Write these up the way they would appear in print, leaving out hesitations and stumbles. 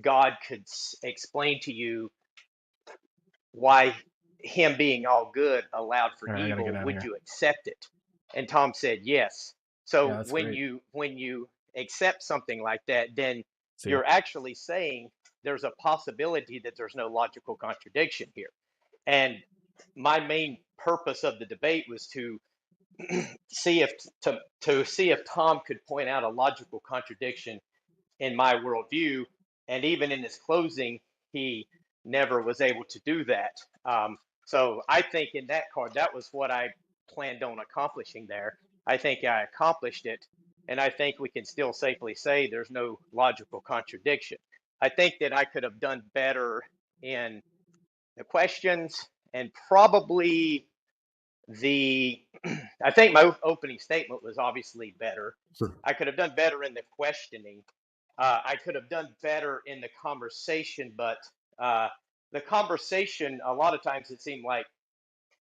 God could explain to you why him being all good allowed for All right, I gotta get evil, out of would here. you accept it? And Tom said yes. Yeah, So that's when great. you accept something like that, then See ya. you're actually saying there's a possibility that there's no logical contradiction here. And my main purpose of the debate was to see if to see if Tom could point out a logical contradiction in my worldview. And even in his closing, he never was able to do that. So I think in that card, that was what I planned on accomplishing there. I think I accomplished it. And I think we can still safely say there's no logical contradiction. I think that I could have done better in the questions and probably the I think my opening statement was obviously better. I could have done better in the questioning. I could have done better in the conversation, but uh, the conversation, a lot of times it seemed like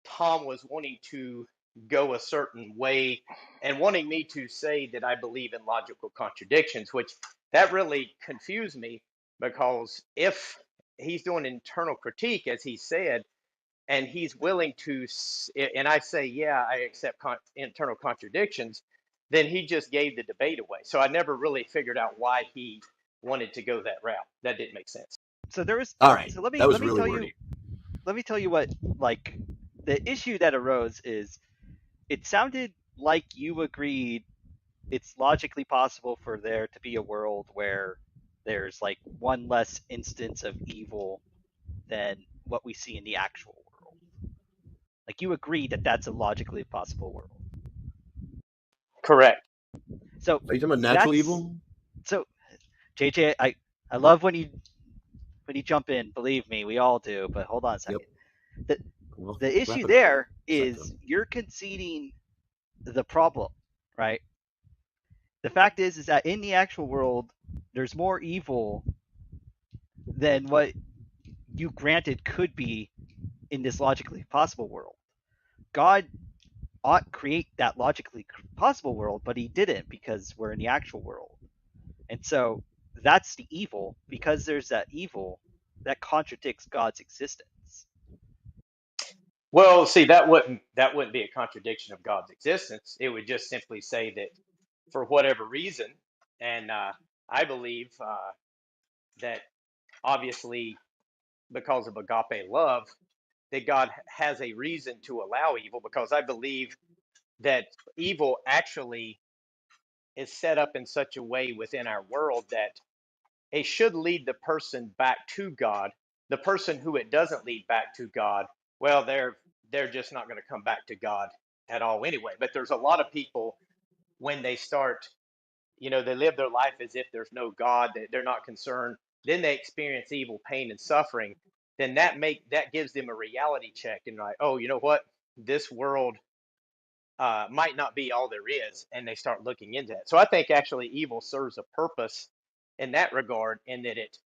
Tom was wanting to go a certain way and wanting me to say that I believe in logical contradictions, which that really confused me because if he's doing internal critique, as he said, and he's willing to, and I say, yeah, I accept internal contradictions, then he just gave the debate away. So I never really figured out why he wanted to go that route. That didn't make sense. So there was. All right, So let me that was let me really tell you wordy. let me tell you what, like, the issue that arose is it sounded like you agreed it's logically possible for there to be a world where there's like one less instance of evil than what we see in the actual world. Like, you agree that that's a logically possible world. Correct. So Are you talking about natural that's evil? so JJ, I love when you jump in. Believe me, we all do. But hold on a Yep. second. The Well, the wrap issue it up. there Second. is you're conceding the problem, right? The fact is that in the actual world, there's more evil than what you granted could be in this logically possible world. God ought create that logically possible world, but he didn't because we're in the actual world. And so that's the evil, because there's that evil that contradicts God's existence. Well, see, that wouldn't be a contradiction of God's existence. It would just simply say that for whatever reason, and I believe that obviously because of agape love, that God has a reason to allow evil, because I believe that evil actually is set up in such a way within our world that it should lead the person back to God. The person who it doesn't lead back to God, well, they're just not going to come back to God at all anyway. But there's a lot of people when they start, they live their life as if there's no God, they're not concerned. Then they experience evil, pain, and suffering. Then that gives them a reality check and like, oh, you know what? This world might not be all there is, and they start looking into it. So I think actually evil serves a purpose in that regard, in that it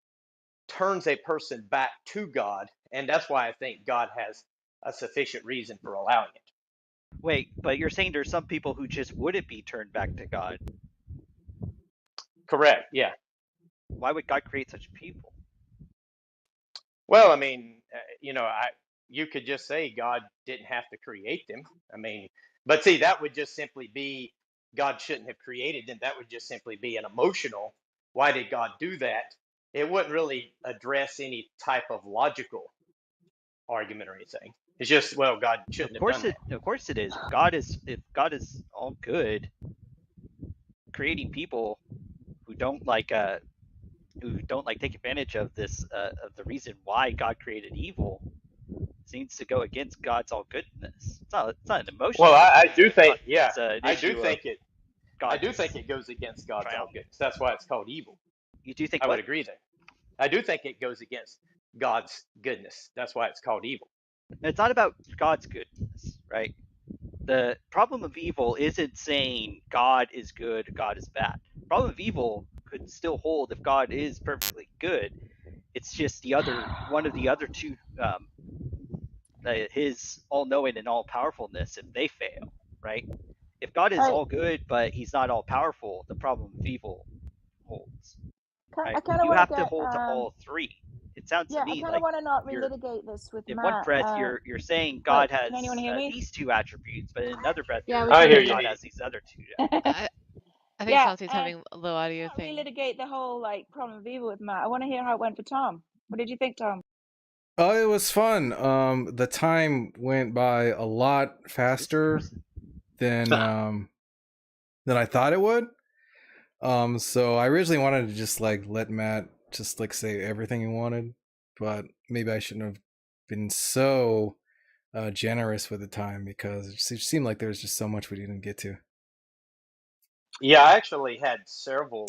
turns a person back to God, and that's why I think God has a sufficient reason for allowing it. Wait, but you're saying there's some people who just wouldn't be turned back to God. Correct. Yeah. Why would God create such people? Well, I mean, you could just say God didn't have to create them. I mean, but see, that would just simply be God shouldn't have created them. That would just simply be an emotional. Why did God do that? It wouldn't really address any type of logical argument or anything. It's just, well, God shouldn't have done that. Of course it is. If God is all good, creating people who don't like take advantage of this of the reason why God created evil seems to go against God's all goodness. It's not an Well, emotional I issue. do think, yeah, It's an I do issue of think it. I do think God's it goes against God's all triumph. goodness. That's why it's called evil. You do think I would what? agree there. I do think it goes against God's goodness. That's why it's called evil. It's not about God's goodness, right? The problem of evil isn't saying God is good, God is bad. The problem of evil could still hold if God is perfectly good. It's just the other one of the other two, his all knowing and all powerfulness. If they fail, right? If God is Hey, all good but he's not all powerful, the problem of evil holds. right? I kind of You want have to to get hold to all three. It sounds to yeah, I me kind of like want to not you're relitigate this with in one Matt. breath you're saying Wait, God has can anyone hear me? these two attributes, but in another breath Yeah, you're we I can hear hear saying you, you. God Heath. has these other two attributes. I think Yeah, Salty's having a low audio not thing. relitigate the whole like problem of evil with Matt. I want to hear how it went for Tom. What did you think, Tom? Oh, it was fun. The time went by a lot This faster person. than I thought it would. So I originally wanted to just like let Matt just like say everything he wanted, but maybe I shouldn't have been so generous with the time because it seemed like there was just so much we didn't get to. Yeah, I actually had several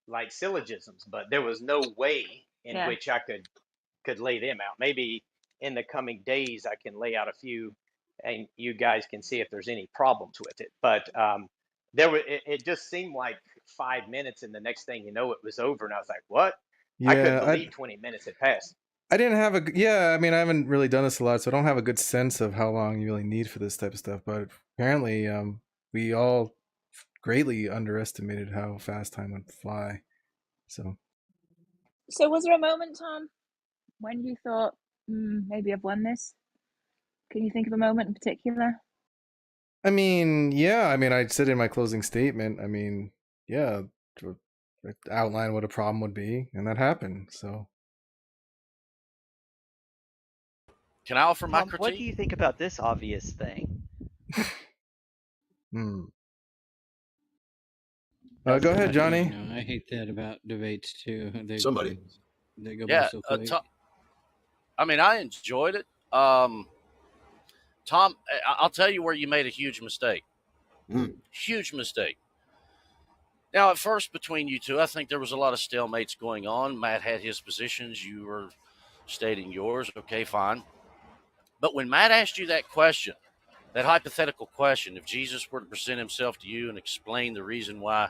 like syllogisms, but there was no way in Yeah. which I could lay them out. Maybe in the coming days I can lay out a few, and you guys can see if there's any problems with it. But it just seemed like 5 minutes, and the next thing you know, it was over, and I was like, "What?" I couldn't Yeah, believe 20 minutes had passed. I didn't have I mean, I haven't really done this a lot, so I don't have a good sense of how long you really need for this type of stuff. But apparently, we all greatly underestimated how fast time would fly. So Was there a moment, Tom, when you thought, maybe I've won this? Can you think of a moment in particular? I mean, yeah, I mean, I said in my closing statement, I mean, yeah, to outline what a problem would be, and that happened. So Can I offer my Tom, what do critique? you think about this obvious thing? hmm. That was Go a ahead, good Johnny. I hate that about debates too. Somebody. They go by Yeah, so quick. I mean, I enjoyed it. Tom, I'll tell you where you made a huge mistake. Huge mistake. Now, at first, between you two, I think there was a lot of stalemates going on. Matt had his positions. You were stating yours. Okay, fine. But when Matt asked you that question, that hypothetical question, if Jesus were to present himself to you and explain the reason why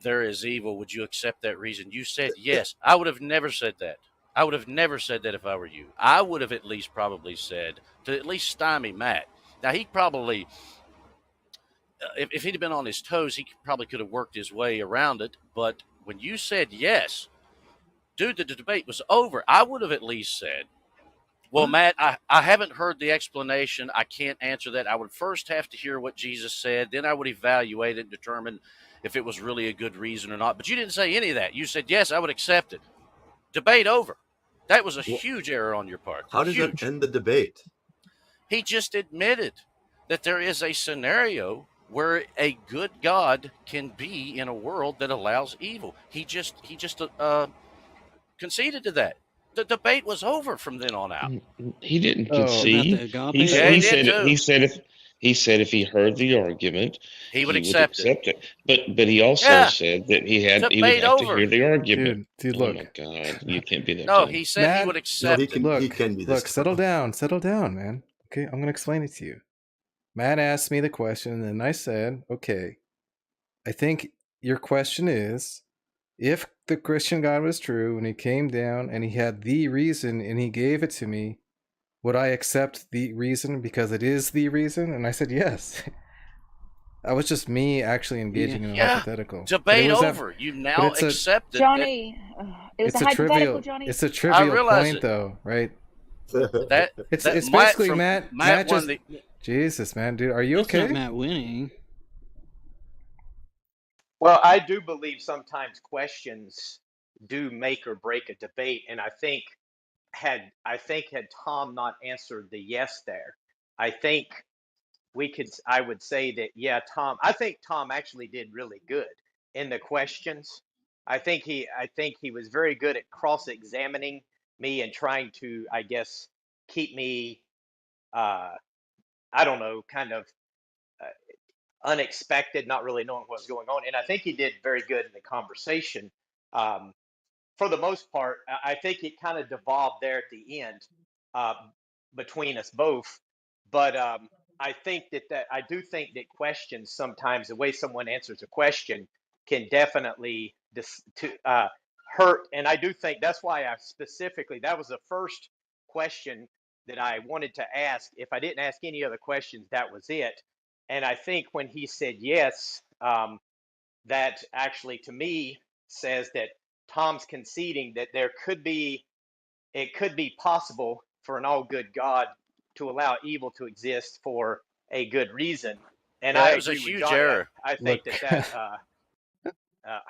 there is evil, would you accept that reason? You said yes. I would have never said that. I would have never said that if I were you. I would have at least probably said, to at least stymie Matt. Now, he probably, if he'd have been on his toes, he probably could have worked his way around it. But when you said yes, dude, the debate was over. I would have at least said, well, Matt, I haven't heard the explanation. I can't answer that. I would first have to hear what Jesus said. Then I would evaluate it and determine if it was really a good reason or not. But you didn't say any of that. You said, yes, I would accept it. Debate over. That was a huge error on your part. How does that end the debate? He just admitted that there is a scenario where a good God can be in a world that allows evil. He just conceded to that. The debate was over from then on out. He didn't Oh, About the concede. agape. Yeah, he did too. He said if he heard the argument, He would he would accept it. accept it. But he also Yeah, said that he would debate have to over. hear the argument. dude, Oh look. my God, you can't be that No, dumb. he said Matt, he would No, accept he it. can. Look, He can be this. settle down, man. Okay, I'm gonna explain it to you. Matt asked me the question, and I said, okay, I think your question is, if the Christian God was true and he came down and he had the reason and he gave it to me, would I accept the reason because it is the reason? And I said yes. That was just me actually engaging in a hypothetical. Debate over. You now accepted Johnny. It was a hypothetical, Johnny. It's a trivial point, it. though, right? It's basically Matt just. the, Jesus, man, dude, are you okay? It's not Matt winning. Well, I do believe sometimes questions do make or break a debate, and had Tom not answered the yes there, I think I would say that, yeah, I think Tom actually did really good in the questions. I think he was very good at cross-examining me and trying to, I guess, keep me, I don't know, kind of unexpected, not really knowing what was going on. And I think he did very good in the conversation. For the most part, I think it kind of devolved there at the end uh, between us both. But I do think that questions sometimes, the way someone answers a question, can definitely hurt. And I do think that's why that was the first question that I wanted to ask. If I didn't ask any other questions, that was it. And I think when he said yes, that actually to me says that Tom's conceding that it could be possible for an all good God to allow evil to exist for a good reason. And Yeah, I that was a agree with huge Johnny. error. I think Look, that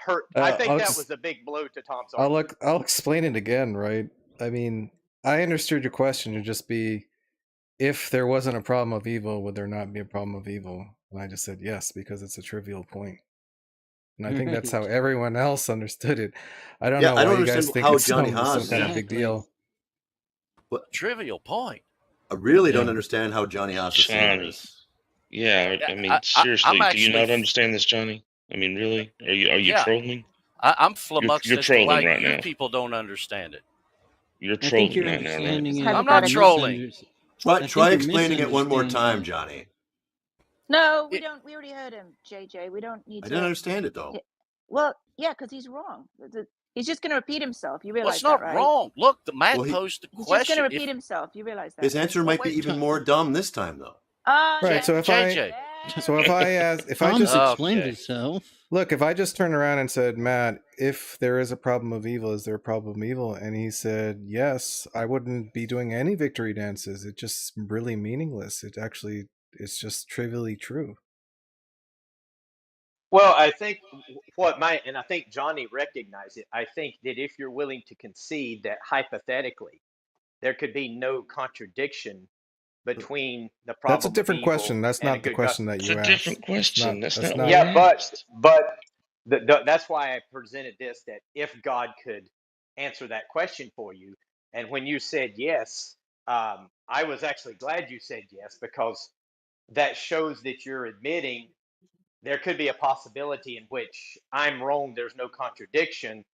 hurt. I think that I'll was a big blow to Tom's argument. I'll explain it again, right? I mean, I understood your question to just be, if there wasn't a problem of evil, would there not be a problem of evil? And I just said yes, because it's a trivial point. And I think that's how everyone else understood it. I don't know I why don't you guys understand think how it's Johnny some Haas kind of big Exactly. deal. Trivial point. I really don't Yeah. understand how Johnny Haas is seeing Johnny. this. Yeah, I mean, I'm seriously, do you actually, not understand this, Johnny? I mean, really? Are you yeah, trolling? I'm You're flummoxed as to trolling why right you now. people don't understand it. You're I think trolling your right now, right? understanding It's is I'm not hypothetical. trolling. Try explaining it one more time, Johnny. No, we It- don't. We already heard him, JJ. We don't need I to. didn't understand it though. Well, yeah, because he's wrong. He's just going to repeat himself. You Well, realize it's that, not right? wrong. Look, the Matt Well, posed the He's just going to question. repeat himself. You realize that, His right? answer Well, might be wait, even more dumb this time though. Oh, Right. yes, So if JJ. Tom's just explained Okay. itself. look, if I just turned around and said, Matt, if there is a problem of evil, is there a problem of evil? And he said, yes, I wouldn't be doing any victory dances. It's just really meaningless. It's just trivially true. Well, I think and I think Johnny recognized it. I think that if you're willing to concede that hypothetically there could be no contradiction between the That's a problem of different evil question. That's and a not the good God. question that It's you a asked. different question. That's not what we Yeah, asked. but that's why I presented this, that if God could answer that question for you, and when you said yes, I was actually glad you said yes, because that shows that you're admitting there could be a possibility in which I'm wrong, there's no contradiction,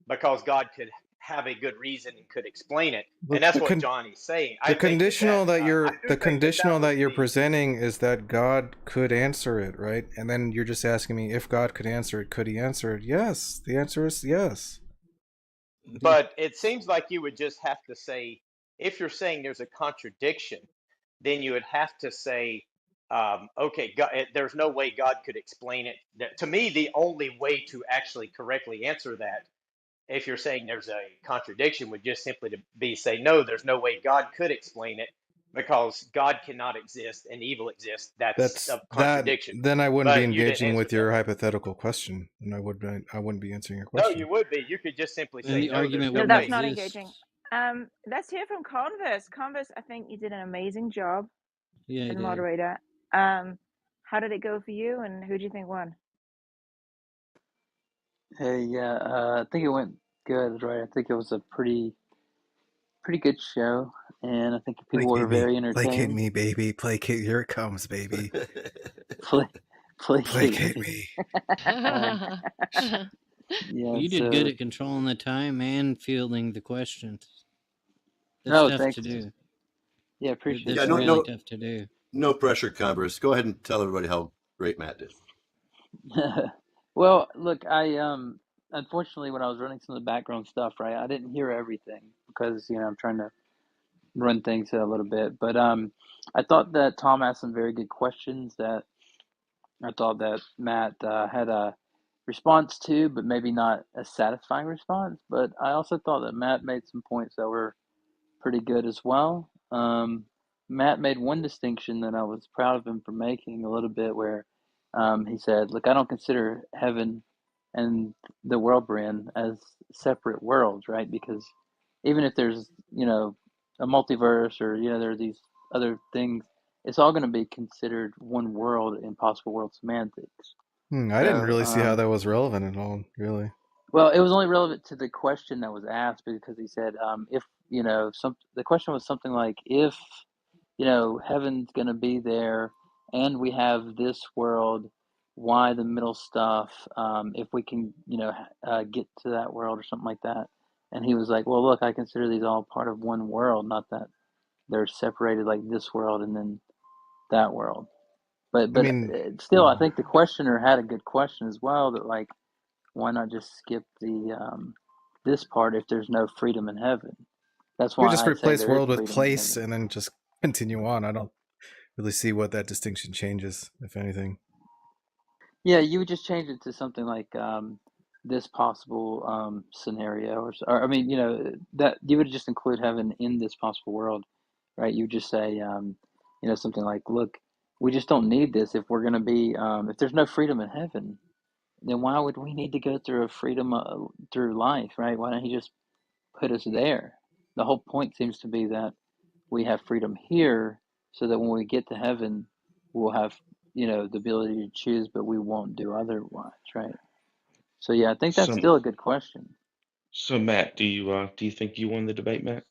because God could have a good reason and could explain it. And that's what Johnny's saying. I The think conditional that I you're do the think conditional was that you're the presenting is that God could answer it, right? And then you're just asking me, if God could answer it, could he answer it? Yes. The answer is yes. But it seems like you would just have to say, if you're saying there's a contradiction, then you would have to say, okay, God, there's no way God could explain it. To me, the only way to actually correctly answer that, if you're saying there's a contradiction, would just simply to be say, no, there's no way God could explain it, because God cannot exist and evil exists. That's a contradiction. Then I wouldn't be But you didn't engaging answer with it your that way. hypothetical question, and I wouldn't be answering your No, question. you would be. You could just simply Then say, the no, there's argument no No, wouldn't that's way. not exist. engaging. Let's hear from Converse. Converse, I think you did an amazing job Yeah, as he did. moderator. How did it go for you, and who do you think won? Hey, yeah, I think it went good, right? I think it was a pretty good show, and I think people were very Placate entertained. me, baby. Placate. Here it comes, baby. Placate Placate me. me. Yeah, You did good so at controlling the time and fielding the questions. That's no, tough thanks. to do. Yeah, appreciate That's that. really tough to do. No pressure, Converse. Go ahead and tell everybody how great Matt did. Well, look, I unfortunately when I was running some of the background stuff, right, I didn't hear everything because I'm trying to run things a little bit, but I thought that Tom asked some very good questions that I thought that Matt had a response to, but maybe not a satisfying response. But I also thought that Matt made some points that were pretty good as well. Matt made one distinction that I was proud of him for making a little bit, where he said, "Look, I don't consider heaven and the world we're in as separate worlds, right? Because even if there's a multiverse or there are these other things, it's all going to be considered one world in possible world semantics." I didn't really see how that was relevant at all, really. Well, it was only relevant to the question that was asked because he said, if the question was something like, if heaven's going to be there and we have this world, why the middle stuff? If we can get to that world or something like that. And he was like, well, look, I consider these all part of one world, not that they're separated like this world and then that world. But still, I think the questioner had a good question as well, that like, why not just skip the this part if there's no freedom in heaven? That's We why just I say replace there is world with freedom in place heaven. and then just continue on. I don't really see what that distinction changes, if anything. Yeah, you would just change it to something like this possible scenario, or I mean, that you would just include heaven in this possible world, right? You would just say, something like, look, we just don't need this if we're going to be, if there's no freedom in heaven, then why would we need to go through a freedom through life, right? Why don't he just put us there? The whole point seems to be that we have freedom here so that when we get to heaven, we'll have, the ability to choose, but we won't do otherwise, right? So yeah, I think that's So, still a good question. so Matt, do you think you won the debate, Matt?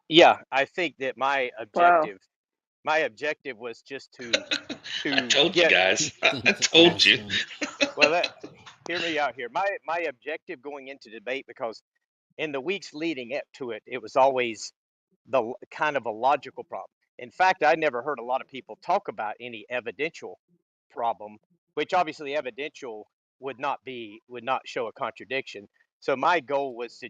Yeah, I think that my Wow. objective was just to I told you get, guys. I I think that's told you. awesome. well, hear me out here. My objective going into debate, because in the weeks leading up to it, it was always kind of a logical problem. In fact, I never heard a lot of people talk about any evidential problem, which obviously evidential would not show a contradiction. So my goal was to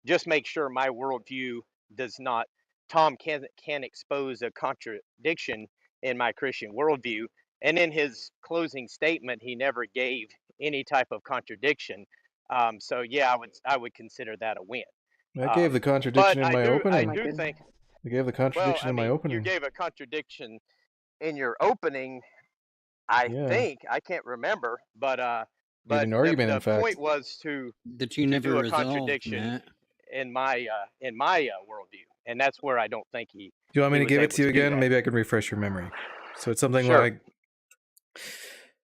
just make sure my worldview does not Tom can expose a contradiction in my Christian worldview. And in his closing statement, he never gave any type of contradiction. So yeah, I would consider that a win. I gave the But contradiction in I my do Oh I my opening. do goodness. think, I gave the well, contradiction I in my mean, you opening. gave a contradiction in your opening. I Yeah. think I can't remember, Gave but an argument, in the fact. point was That you to never do a resolved, contradiction Matt. in my worldview, and that's where I don't think Do you want me he to was give it able to you to do again? that. Maybe I can refresh your memory. So it's something Sure. like,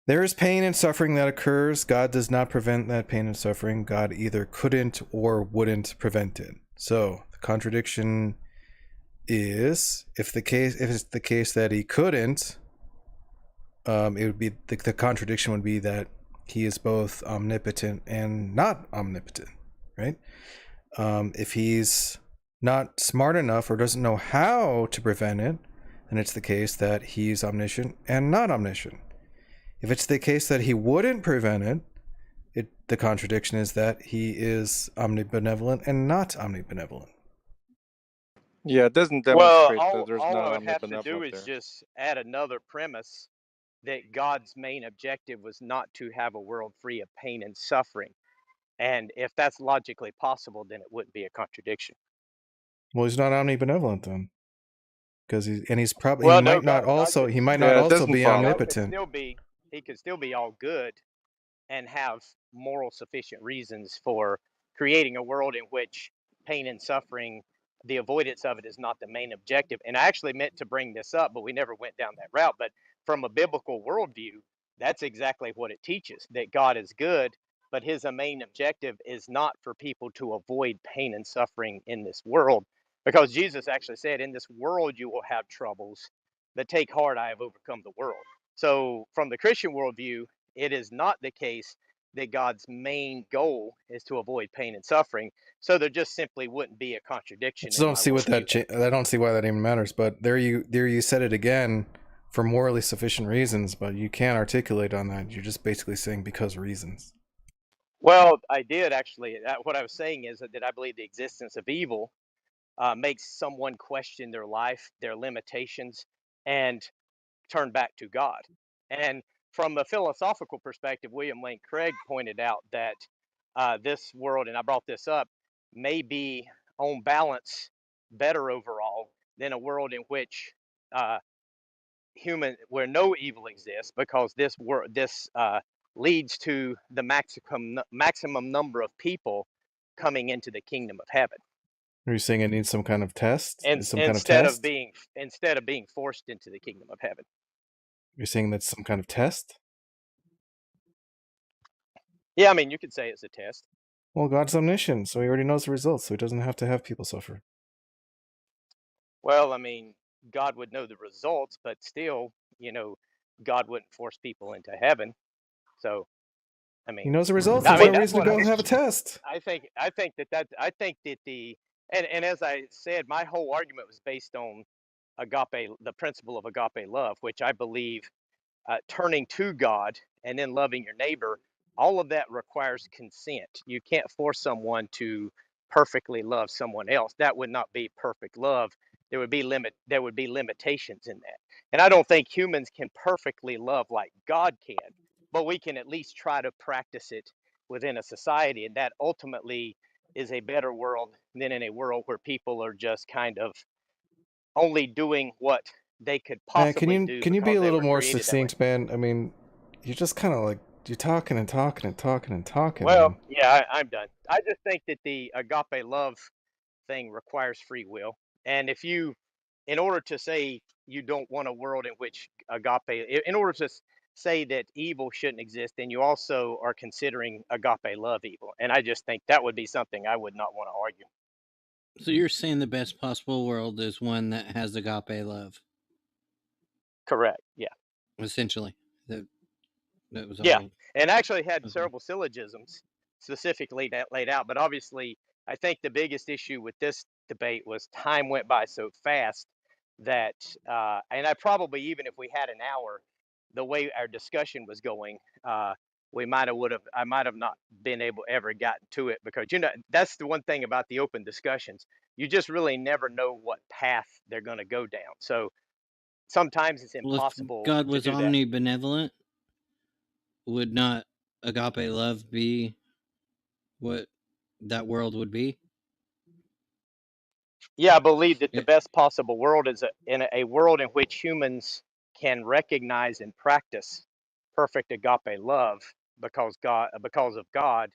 there is pain and suffering that occurs. God does not prevent that pain and suffering. God either couldn't or wouldn't prevent it. So the contradiction is, if it's the case that he couldn't, it would be the contradiction would be that he is both omnipotent and not omnipotent, right? If he's not smart enough or doesn't know how to prevent it, then it's the case that he's omniscient and not omniscient. If it's the case that he wouldn't prevent it, the contradiction is that he is omnibenevolent and not omnibenevolent. Yeah, it doesn't Well, demonstrate that there's all not I would have to do omnibenevolent is there. just add another premise that God's main objective was not to have a world free of pain and suffering. And if that's logically possible, then it wouldn't be a contradiction. Well, he's not omnibenevolent then, because he's probably Well, no, God he might not Yeah, it also doesn't be follow. omnipotent. he could still be all good and have moral sufficient reasons for creating a world in which pain and suffering, the avoidance of it, is not the main objective. And I actually meant to bring this up, but we never went down that route. But from a biblical worldview, that's exactly what it teaches, that God is good, but his main objective is not for people to avoid pain and suffering in this world. Because Jesus actually said, in this world you will have troubles, but take heart, I have overcome the world. So from the Christian worldview, it is not the case that God's main goal is to avoid pain and suffering. So there just simply wouldn't be a I contradiction just in don't my see what worldview. I don't see why that even matters. But there you said it again, for morally sufficient reasons. But you can't articulate on that. You're just basically saying because reasons. Well, I did actually. What I was saying is that I believe the existence of evil makes someone question their life, their limitations, and turn back to God. And from a philosophical perspective, William Lane Craig pointed out that this world, and I brought this up, may be on balance better overall than a world in which uh, where no evil exists, because this leads to the maximum number of people coming into the kingdom of heaven. Are you saying it needs some kind of test? And Some kind of test? instead of being forced into the kingdom of heaven. You're saying that's some kind of test? Yeah, I mean, you could say it's a test. Well, God's omniscient, so he already knows the results, so he doesn't have to have people suffer. Well, I mean, God would know the results, but still, God wouldn't force people into heaven. So, I He mean, knows the results. I There's mean, no that's reason to what go have a test. I think. I think that and as I said, my whole argument was based on agape, the principle of agape love, which I believe turning to God and then loving your neighbor, all of that requires consent. You can't force someone to perfectly love someone else. That would not be perfect love. There would be limitations in that. And I don't think humans can perfectly love like God can, but we can at least try to practice it within a society. And that ultimately is a better world than in a world where people are just kind of only doing what they could Man, possibly do can you be because a they little were more created that way. succinct, man? I mean, you're just kind of like you're talking and talking and talking and talking, Well, man. yeah, I'm done. I just think that the agape love thing requires free will. And if you, in order to say you don't want a world in which agape, in order to say that evil shouldn't exist, then you also are considering agape love evil. And I just think that would be something I would not want to argue. So you're saying the best possible world is one that has agape love, Correct. Yeah. essentially. That was Yeah. all. And I actually had Okay. several syllogisms specifically that laid out. But obviously, I think the biggest issue with this debate was time went by so fast that, and I probably, even if we had an hour, the way our discussion was going, we I might have not been able ever gotten to it because, that's the one thing about the open discussions. You just really never know what path they're going to go down. So sometimes it's Well, if impossible God to was do that. omnibenevolent, would not agape love be what that world would be? Yeah, I believe that the It, best possible world is a world in which humans can recognize and practice perfect agape love because of God,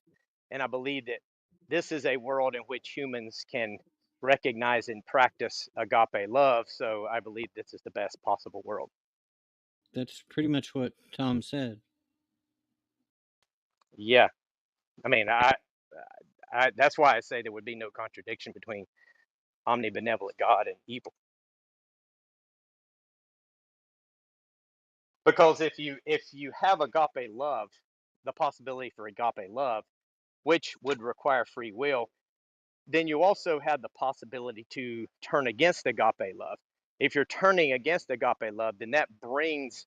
and I believe that this is a world in which humans can recognize and practice agape love. So I believe this is the best possible world. that's pretty much what Tom said. Yeah, I mean, I that's why I say there would be no contradiction between omnibenevolent God and evil. Because if you have agape love, the possibility for agape love, which would require free will, then you also have the possibility to turn against agape love. If you're turning against agape love, then that brings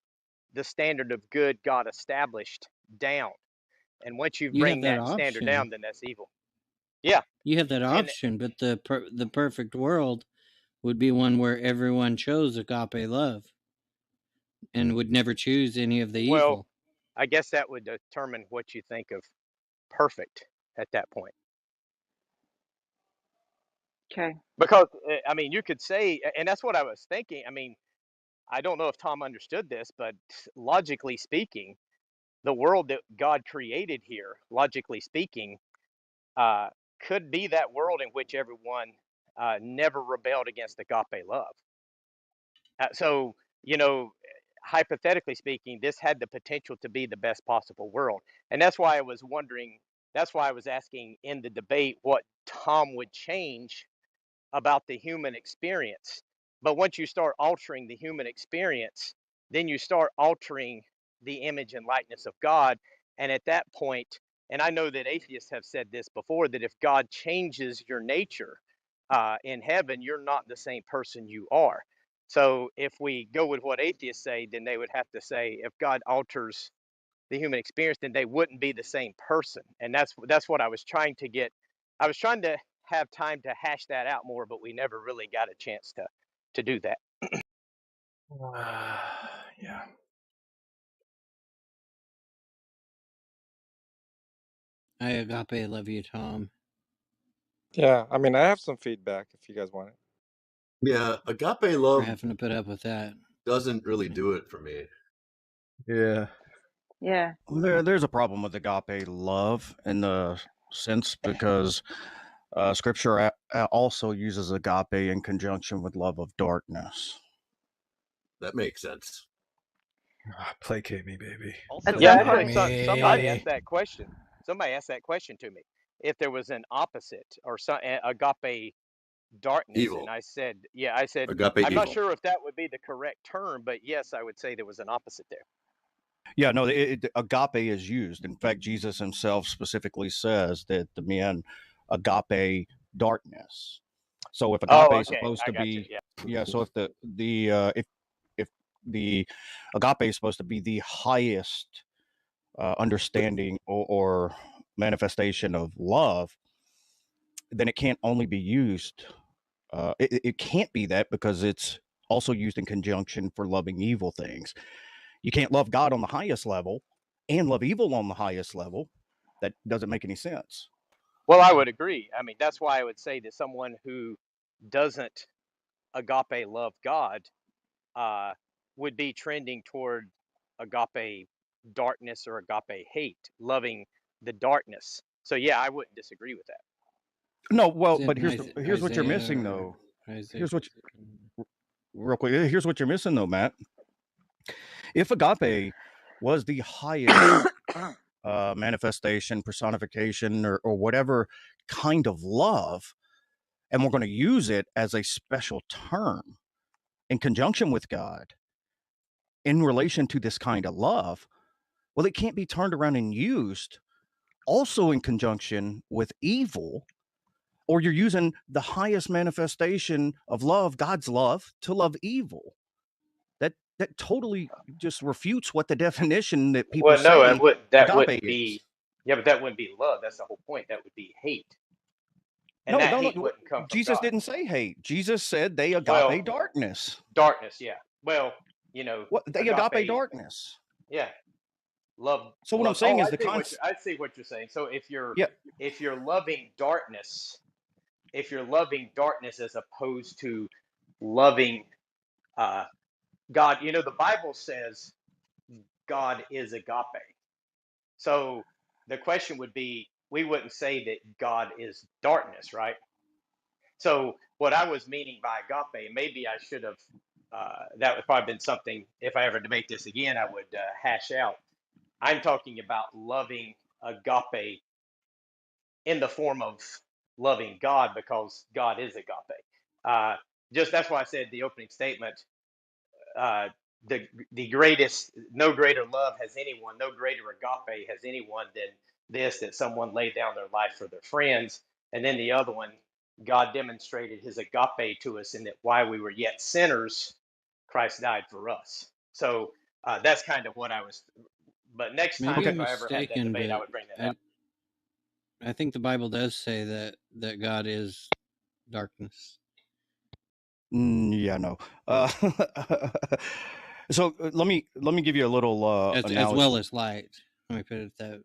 the standard of good God established down. And once you You have bring that that standard option. down, then that's evil. Yeah. You have that And option, but the perfect world would be one where everyone chose agape love and would never choose any of the well, evil. I guess that would determine what you think of perfect at that point. Okay. Because I mean, you could say, and that's what I was thinking. I mean, I don't know if Tom understood this, but logically speaking, the world that God created here, logically speaking, uh, could be that world in which everyone never rebelled against agape love. So, you know, hypothetically speaking, this had the potential to be the best possible world. And that's why I was wondering, that's why I was asking in the debate what Tom would change about the human experience. But once you start altering the human experience, then you start altering the image and likeness of God. And at that point, and I know that atheists have said this before, that if God changes your nature in heaven, you're not the same person you are. So if we go with what atheists say, then they would have to say if God alters the human experience, then they wouldn't be the same person. And that's what I was trying to get. I was trying to have time to hash that out more, but we never really got a chance to do that. Yeah. I agape love you, Tom. Yeah, I mean, I have some feedback if you guys want it. Yeah, agape For love having to put up with that. doesn't really do it for me. Yeah. Yeah. There's a problem with agape love in the sense because Scripture also uses agape in conjunction with love of darkness. That makes sense. Placate me, baby. At Yeah, some actually, point, somebody asked that question. Somebody asked that question to me. If there was an opposite or some agape darkness, and Evil. I said, yeah, I said, Agape I'm not evil. sure if that would be the correct term, but yes, I would say there was an opposite there. Yeah, no, agape is used. In fact, Jesus himself specifically says that the men agape darkness. So if agape Oh, is okay, supposed I to got you. be, Yeah. yeah, so if if the agape is supposed to be the highest understanding or manifestation of love, then it can't only be used. It can't be that because it's also used in conjunction for loving evil things. You can't love God on the highest level and love evil on the highest level. That doesn't make any sense. Well, I would agree. I mean, that's why I would say that someone who doesn't agape love God uh, would be trending toward agape darkness or agape hate, loving the darkness. So yeah, I wouldn't disagree with that. No, well, Is it but here's what you're missing though. Isaiah? Here's what real quick. Here's what you're missing though, Matt. If agape was the highest manifestation, personification, or whatever kind of love, and we're going to use it as a special term in conjunction with God in relation to this kind of love, well, it can't be turned around and used also in conjunction with evil, or you're using the highest manifestation of love, God's love, to love evil. That totally just refutes what the definition that people Well, no, say that agape wouldn't is. be. Yeah, but that wouldn't be love. That's the whole point. That would be hate, and No, that no, hate no. wouldn't come from Jesus God. didn't say hate. Jesus said they Well, agape darkness. darkness, yeah. Well, What they agape agape, darkness. yeah. Love, So what I'm love. saying Oh, is the concept. I see what you're saying. So Yeah. if you're loving darkness, if you're loving darkness as opposed to loving uh, God, the Bible says God is agape. So the question would be, we wouldn't say that God is darkness, right? So what I was meaning by agape, maybe I should have. That would probably been something. If I ever debate this again, I would hash out. I'm talking about loving agape in the form of loving God because God is agape. Uh, just that's why I said the opening statement. Uh, the greatest, no greater love has anyone, no greater agape has anyone than this, that someone laid down their life for their friends. And then the other one, God demonstrated his agape to us in that while we were yet sinners, Christ died for us. So that's kind of what I was. But next time, Maybe I'm if I ever had that mistaken, debate, I but would bring that up. I think the Bible does say that God is darkness. Yeah, no. So let me give you a little As analogy. well as light. Let me put it that.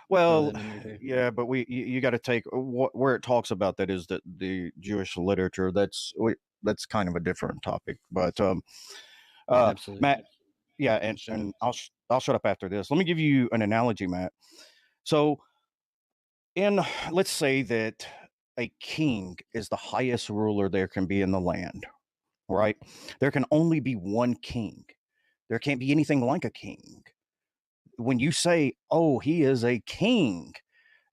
Well, yeah, but you got to take where it talks about that is that the Jewish literature. That's kind of a different topic. But absolutely, Matt, yeah, and I'll shut up after this. Let me give you an analogy, Matt. So, let's say that a king is the highest ruler there can be in the land, right? There can only be one king. There can't be anything like a king. When you say, "Oh, he is a king,"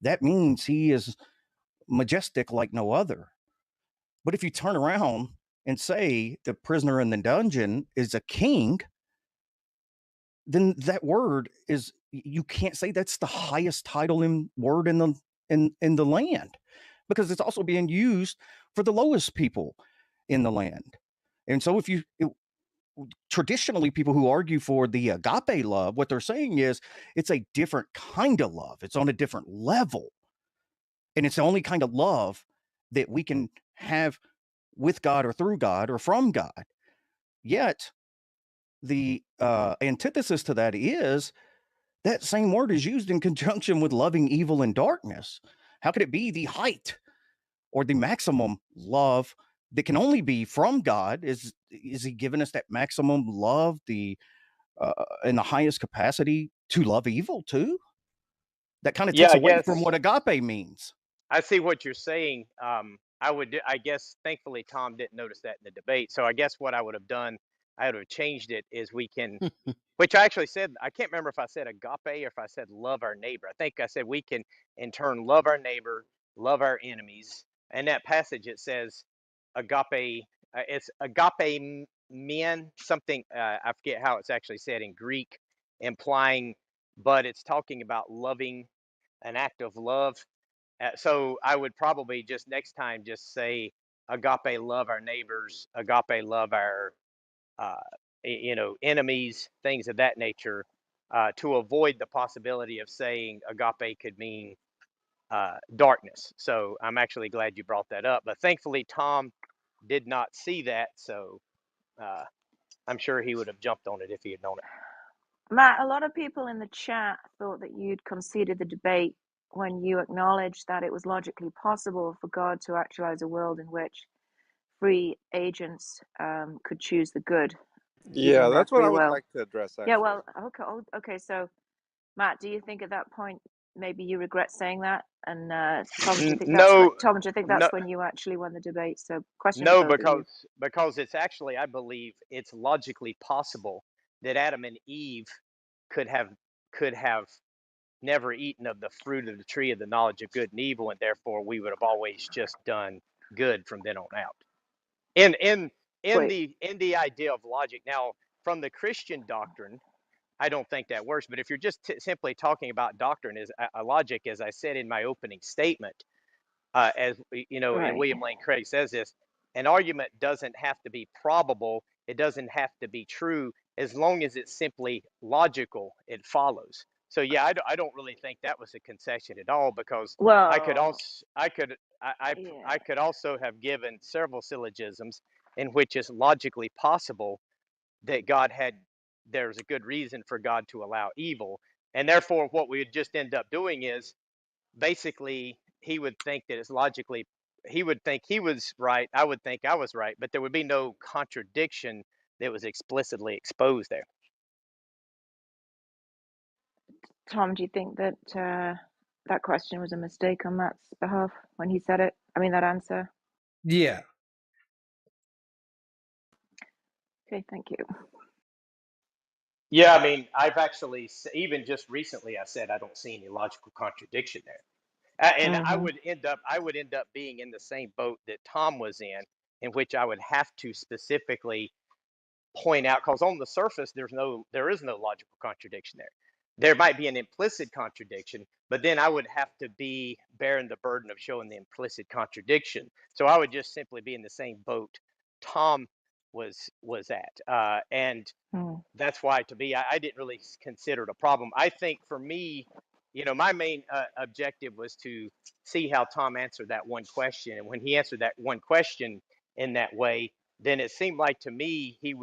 that means he is majestic like no other. But if you turn around and say the prisoner in the dungeon is a king, then that word is, you can't say that's the highest title in word in the land, because it's also being used for the lowest people in the land. And so traditionally, people who argue for the agape love, what they're saying is it's a different kind of love. It's on a different level. And it's the only kind of love that we can have with God or through God or from God. Yet the antithesis to that is that same word is used in conjunction with loving evil and darkness. How could it be the height or the maximum love that can only be from God? Is he giving us that maximum love, in the highest capacity to love evil too? That kind of Yeah, takes I away from guess. what agape means. I see what you're saying. I guess, thankfully, Tom didn't notice that in the debate. So I guess what I would have done, I would have changed it is we can, which I actually said, I can't remember if I said agape or if I said love our neighbor. I think I said we can in turn love our neighbor, love our enemies. And that passage, it says agape, it's agape men, something, I forget how it's actually said in Greek, implying, but it's talking about loving, an act of love. So I would probably just next time just say agape love our neighbors, agape love our uh, enemies, things of that nature, to avoid the possibility of saying agape could mean darkness. So I'm actually glad you brought that up. But thankfully Tom did not see that, so I'm sure he would have jumped on it if he had known it. Matt, a lot of people in the chat thought that you'd conceded the debate when you acknowledged that it was logically possible for God to actualize a world in which free agents could choose the good Yeah, using their that's what free I would will. like to address Yeah, actually. well, okay. So, Matt, do you think at that point maybe you regret saying that? And Tom, do you think that's what? No, Tom, do you think no, that's when you actually won the debate? So, question to no, both of you. because it's actually, I believe it's logically possible that Adam and Eve could have could have never eaten of the fruit of the tree of the knowledge of good and evil, and therefore we would have always just done good from then on out. In in Wait, in the idea of logic. Now, from the Christian doctrine, I don't think that works. But if you're just simply talking about doctrine as a logic, as I said in my opening statement, as you know, and right. William Lane Craig says this, an argument doesn't have to be probable. It doesn't have to be true. As long as it's simply logical, it follows. So yeah, I don't really think that was a concession at all, because I could Well, also I could yeah. I could also have given several syllogisms in which it's logically possible that there's a good reason for God to allow evil, and therefore what we would just end up doing is basically he would think that it's logically, he would think he was right, I would think I was right, but there would be no contradiction that was explicitly exposed there. Tom, do you think that that question was a mistake on Matt's behalf when he said it? I mean, that answer. Yeah. Okay, thank you. Yeah, I mean, I've actually, even just recently, I said I don't see any logical contradiction there. And Mm-hmm. I would end up being in the same boat that Tom was in which I would have to specifically point out, because on the surface there is no logical contradiction there. There might be an implicit contradiction, but then I would have to be bearing the burden of showing the implicit contradiction. So I would just simply be in the same boat Tom was at, and Mm. that's why, to me, I didn't really consider it a problem. I think for me, my main objective was to see how Tom answered that one question. And when he answered that one question in that way, then it seemed like to me he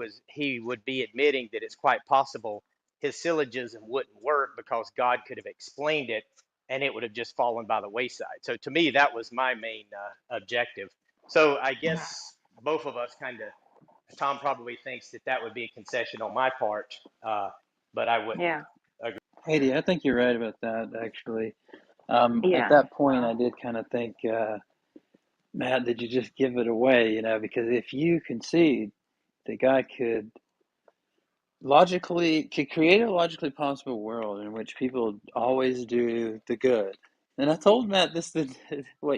would be admitting that it's quite possible his syllogism wouldn't work because God could have explained it and it would have just fallen by the wayside. So to me, that was my main objective. So I guess both of us kind of, Tom probably thinks that that would be a concession on my part, but I wouldn't Yeah. agree. Haiti, I think you're right about that, actually. At Yeah. that point, I did kind of think, Matt, did you just give it away? Because if you concede that God could create a logically possible world in which people always do the good. And I told Matt this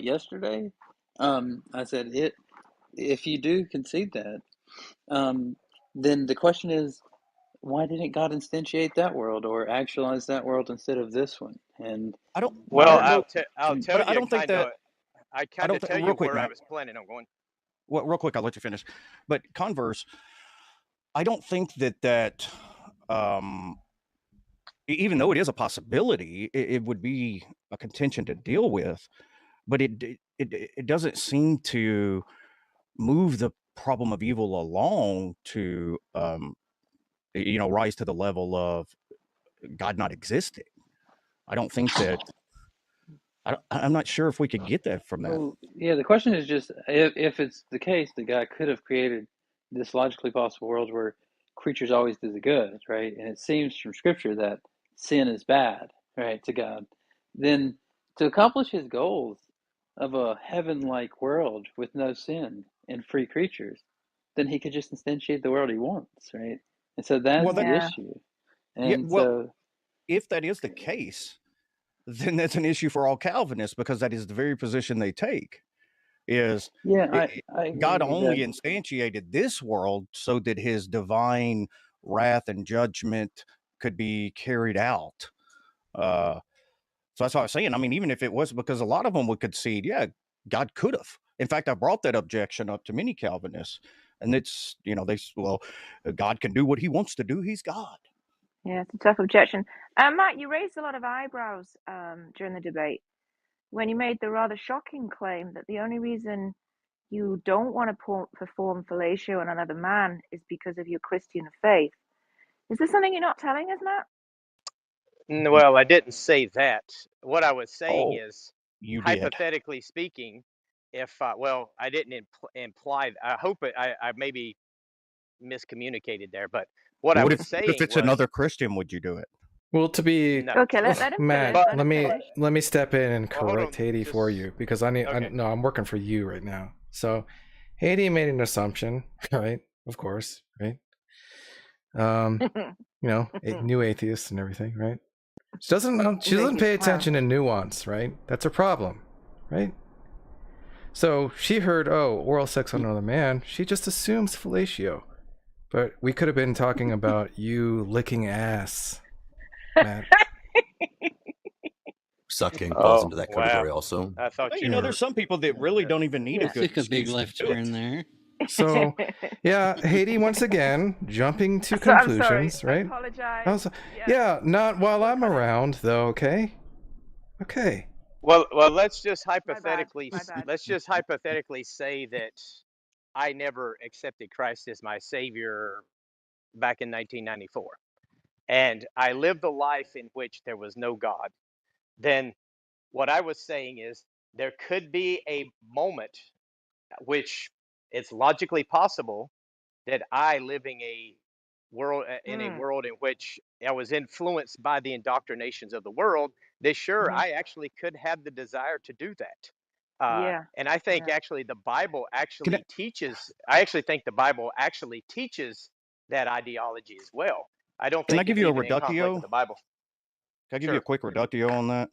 yesterday? I said if you do concede that, then the question is, why didn't God instantiate that world or actualize that world instead of this one? And I don't I Well, don't uh, know, I'll and tell but I you don't think that I I kind don't of tell real you quick, where I Matt. was planning on going. Well, real quick, I'll let you finish. But converse, I don't think that um, even though it is a possibility, it would be a contention to deal with. But it doesn't seem to move the problem of evil along to rise to the level of God not existing. I don't think that. I'm not sure if we could get that from that. well, yeah, the question is just if it's the case that God could have created this logically possible world where creatures always do the good, right? And it seems from Scripture that sin is bad, right, to God. Then to accomplish His goals of a heaven-like world with no sin and free creatures, then He could just instantiate the world He wants, right? And so that's Well, that the Yeah. issue. yeah. And Well, so, if that is the case, then that's an issue for all Calvinists because that is the very position they take. Is yeah, it, I God agree only that. instantiated this world so that His divine wrath and judgment could be carried out. Uh, so that's what I was saying. I mean, even if it was because a lot of them would concede, yeah, God could have. In fact, I brought that objection up to many Calvinists, and it's God can do what He wants to do. He's God. Yeah, it's a tough objection. Matt, you raised a lot of eyebrows during the debate when you made the rather shocking claim that the only reason you don't want to perform fellatio on another man is because of your Christian faith. Is this something you're not telling us, Matt? Well, I didn't say that. What I was saying Oh, is, you did. hypothetically speaking, if well, I didn't imply. I hope I maybe miscommunicated there, but what I What was if saying it's was another Christian? Would you do it? Well, to be no. Okay, let him Matt, finish. But Let him finish. let me step in and well, hold correct on. Haiti for Just you because I need. okay. No, I'm working for you right now. So, Haiti made an assumption, right? Of course, right? You know, new atheists and everything, right? She doesn't pay attention to nuance, right? That's her problem, right? So she heard, oh, oral sex on another man. She just assumes fellatio. But we could have been talking about you licking ass, Matt. Sucking falls Oh into that wow! category also. I thought Well, you you know, were. there's some people that really don't even need a Yeah. good Took a big excuse to left do turn it. there. So, yeah, Haiti once again jumping to I'm sorry. conclusions, I right? apologize. Yeah, not while We'll I'm cut it. around, though. Okay, okay. Well, let's just My bad. hypothetically My bad. let's just hypothetically say that I never accepted Christ as my savior back in 1994, and I lived a life in which there was no God. Then what I was saying is there could be a moment which it's logically possible that I living a world in a world in which I was influenced by the indoctrinations of the world, that sure I actually could have the desire to do that. Yeah. And I think Yeah. actually the Bible Can I, actually teaches. I actually think the Bible actually teaches that ideology as well. I don't can I think give it's you a even in conflict with reductio? the Bible. Can I give you a Sure. quick reductio on that?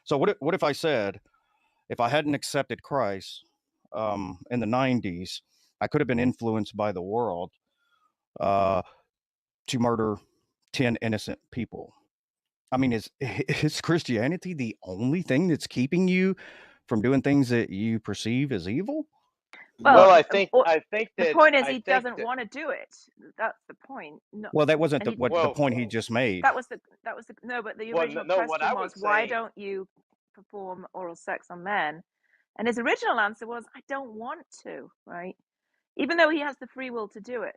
So what if I said if I hadn't accepted Christ in the 90s, I could have been influenced by the world uh, to murder 10 innocent people. I mean, is Christianity the only thing that's keeping you from doing things that you perceive as evil? Well, Well, I think the that point is he doesn't want to do it. That's the point. No, Well, that wasn't and he, the well, point he just made. that was the no, but the original no. What I question was was why saying, don't you perform oral sex on men? And his original answer was I don't want to, right? Even though he has the free will to do it.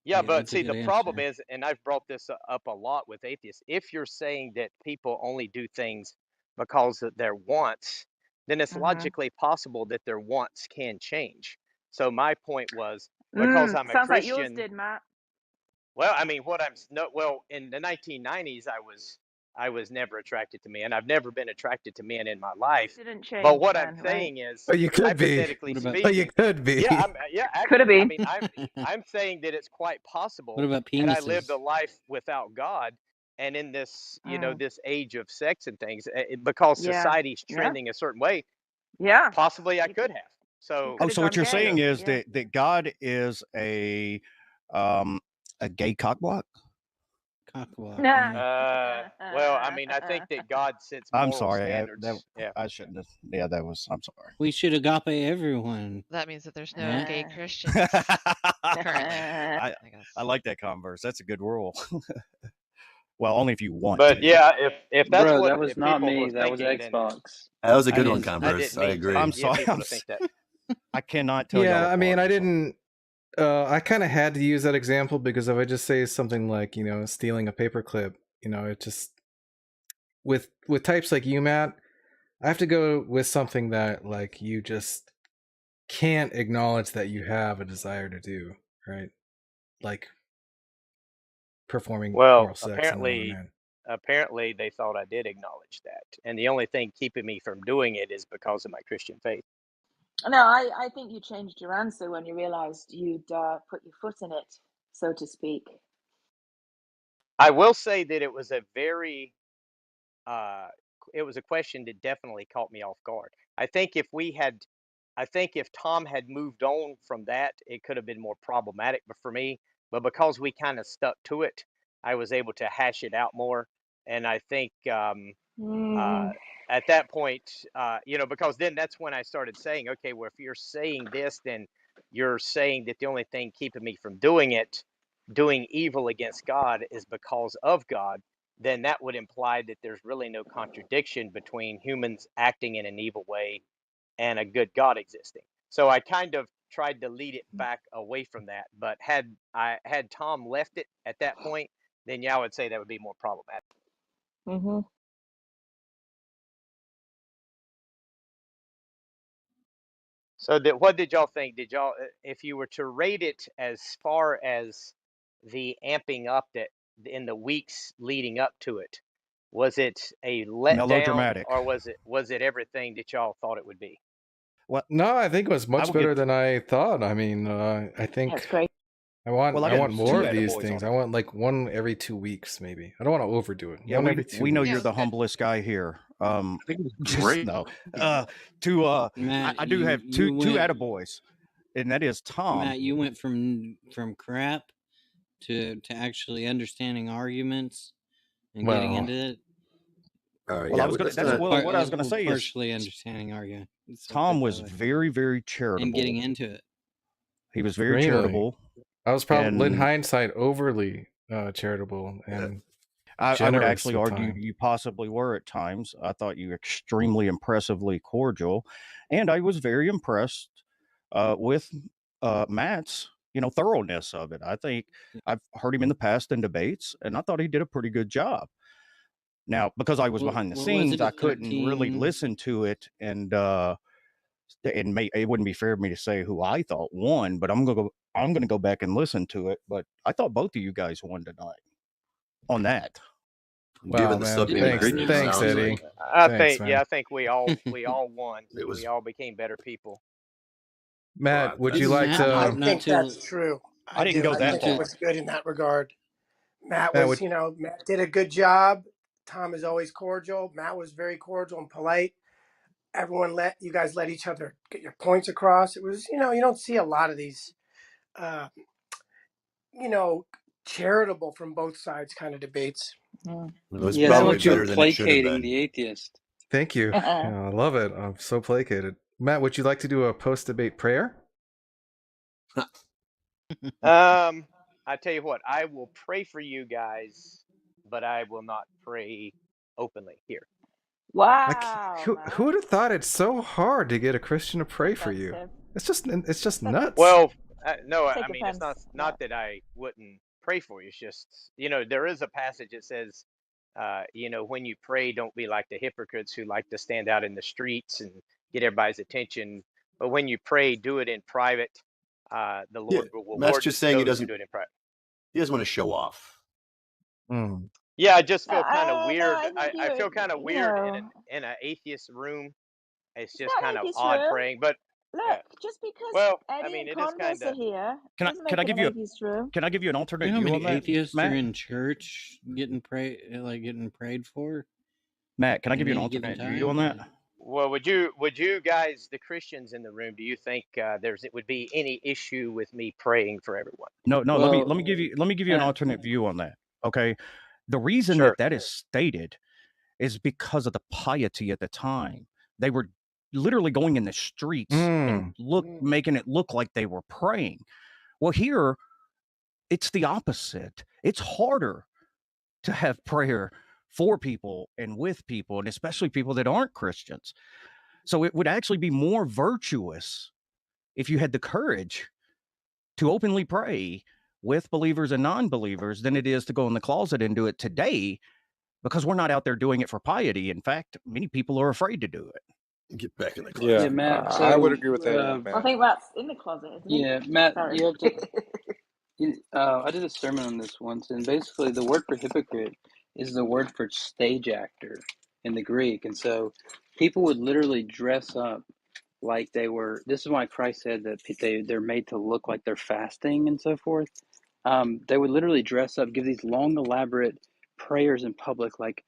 yeah, but That's a see, good the problem answer. is, and I've brought this up a lot with atheists, if you're saying that people only do things because of their wants, then it's logically possible that their wants can change. So my point was, because I'm a Sounds like yours Christian, did, Matt. well, I mean, what I'm no, well, in the 1990s, I was never attracted to men. I've never been attracted to men in my life. Didn't But change what I'm then, right? saying is, Oh, you could be. hypothetically What about Oh, you speaking, could be. yeah, yeah, Could have actually, I been. mean, I'm saying that it's quite what possible about had I lived a penises? life without God and in this, this age of sex and things, because Yeah. society's Yeah. trending a certain way, Yeah. possibly I could have. You So, could Oh, have so gone what you're gay. saying is Yeah. that God is a gay cockblock? Cockwalk. Yeah. well, I mean, I think that God sets I'm moral sorry. standards. Yeah. I shouldn't have. Yeah, that was. I'm sorry. We should agape everyone. That means that there's no Matt? gay Christians currently, I guess. I like that converse. That's a good rule. Well, only if you want But to. yeah, if that's Bro, what that was if not people me. were That was thinking, then Xbox. That was a I good one, didn't Converse. I mean to agree. I'm get sorry. people to think that. I cannot tell y'all Yeah, I mean, apart. I didn't. I kind of had to use that example because if I just say something like, stealing a paperclip, it just with types like you, Matt, I have to go with something that like you just can't acknowledge that you have a desire to do, right? Like performing Well, oral sex on another man. apparently they thought I did acknowledge that, and the only thing keeping me from doing it is because of my Christian faith. No, I think you changed your answer when you realized you'd put your foot in it, so to speak. I will say that it was a very it was a question that definitely caught me off guard. I think if Tom had moved on from that, it could have been more problematic for me. But because we kind of stuck to it, I was able to hash it out more. And I think at that point, because then that's when I started saying, okay, well, if you're saying this, then you're saying that the only thing keeping me from doing it, doing evil against God, is because of God. Then that would imply that there's really no contradiction between humans acting in an evil way and a good God existing. So I kind of tried to lead it back away from that. But had Tom left it at that point, then yeah, I would say that would be more problematic. Mm-hmm. So what did y'all think? Did y'all, if you were to rate it as far as the amping up that in the weeks leading up to it, was it a letdown, Melodramatic. or was it everything that y'all thought it would be? Well, No, I think it was much will better give- than I thought. I mean, I That's think great. I want Well, I got want more two of these attaboys things. on I it. want like one every 2 weeks, maybe. I don't want to overdo it. Yeah, One every 2 we know weeks. you're the humblest guy here. I think it was Just great. no. Matt, I do have two attaboys, and that is Tom. Matt, you went from crap to actually understanding arguments and getting Well, into it. All right. Well, Yeah, I was gonna. let's That's not- what I was gonna say is partially understanding argument. Tom was very, very and charitable. getting into it. He was very Extremely. charitable. I was probably in And- hindsight overly charitable and I would generous actually with argue time. you possibly were at times. I thought you extremely impressively cordial, and I was very impressed with Matt's thoroughness of it. I think I've heard him in the past in debates, and I thought he did a pretty good job. Now, because I was behind the What was scenes, it, I couldn't really 13? listen to it, and it wouldn't be fair of me to say who I thought won. But I'm gonna go back and listen to it. But I thought both of you guys won tonight on that. Wow, Given the man. subject Thanks, matter, it thanks, sounds Eddie. like Thanks, man. I think we all won. It was- We all became better people. Matt, would you Matt like was I to? not think till- that's true. I didn't go I that think far. it was good in that regard. Matt Matt, was, Matt did a good job. Tom is always cordial. Matt was very cordial and polite. You guys let each other get your points across. It was, you don't see a lot of these, charitable from both sides kind of debates. It was Yeah, probably so you're better than it should have placating been. the atheist. Thank you. Yeah, I love it. I'm so placated. Matt, would you like to do a post-debate prayer? I tell you what, I will pray for you guys, but I will not pray openly here. Wow. Who would have thought it's so hard to get a Christian to pray for you? Offensive. It's just nuts. Well, no, Take I mean, it's offense. not that I wouldn't pray for you. It's just, there is a passage that says, when you pray, don't be like the hypocrites who like to stand out in the streets and get everybody's attention. But when you pray, do it in private. The Lord will reward Matt's just saying he those who doesn't do it in private. He doesn't want to show off. Yeah, I just feel No, kind of no, weird. I think I feel you- kind of you weird know. in an atheist room. It's just not kind of atheist odd room. praying. But Look, just because well, Eddie I mean, and it is Converse kind are of. here, Can doesn't I make it give an you atheist room. Can I give you an alternate You know how view many on that, atheists Matt? are in church getting prayed for? Matt, can I at give you an any given alternate view time? on that? Well, would you guys, the Christians in the room, do you think it would be any issue with me praying for everyone? No. Well, let me give you an alternate view on that. Okay, the reason Sure. that is stated is because of the piety at the time. They were literally going in the streets and making it look like they were praying. Well, here it's the opposite. It's harder to have prayer for people and with people, and especially people that aren't Christians. So it would actually be more virtuous if you had the courage to openly pray with believers and non-believers than it is to go in the closet and do it today, because we're not out there doing it for piety. In fact, many people are afraid to do it. Get back in the closet. Yeah, Matt. I would agree with that. I Matt. think Matt's in the closet, isn't he? Yeah, Matt. Sorry. You have to. I did a sermon on this once, and basically the word for hypocrite is the word for stage actor in the Greek, and so people would literally dress up like they were. This is why Christ said that they're made to look like they're fasting and so forth. They would literally dress up, give these long, elaborate prayers in public, like,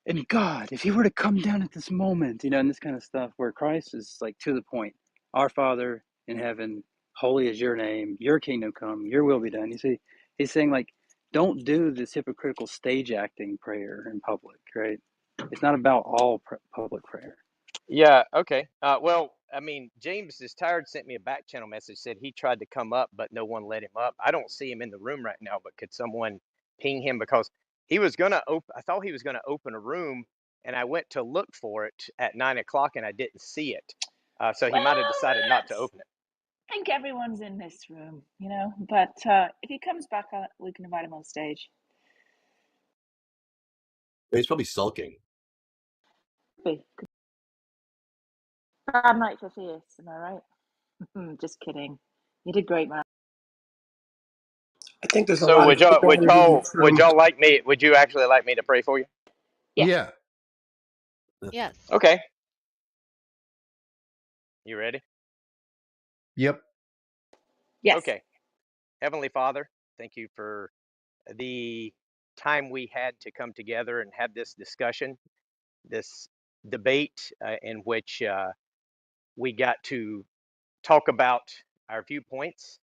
and God, if you were to come down at this moment, and this kind of stuff, where Christ is like to the point. Our Father in heaven, holy is your name, your kingdom come, your will be done. You see, he's saying, like, don't do this hypocritical stage acting prayer in public, right? It's not about all public prayer. Yeah. Okay. Well, I mean, James is tired. Sent me a back channel message. Said he tried to come up, but no one let him up. I don't see him in the room right now. But could someone ping him, because he was gonna open? I thought he was gonna open a room, and I went to look for it at 9 o'clock, and I didn't see it. So he might have decided not to open it. I think everyone's in this room, you know. But if he comes back, we can invite him on stage. He's probably sulking. Bad night for Fierce, am I right? Just kidding. You did great, man. I think there's a So lot of would y'all like me? Would you actually like me to pray for you? Yeah. Yes. Okay. You ready? Yep. Yes. Okay. Heavenly Father, thank you for the time we had to come together and have this discussion, this debate in which we got to talk about our viewpoints.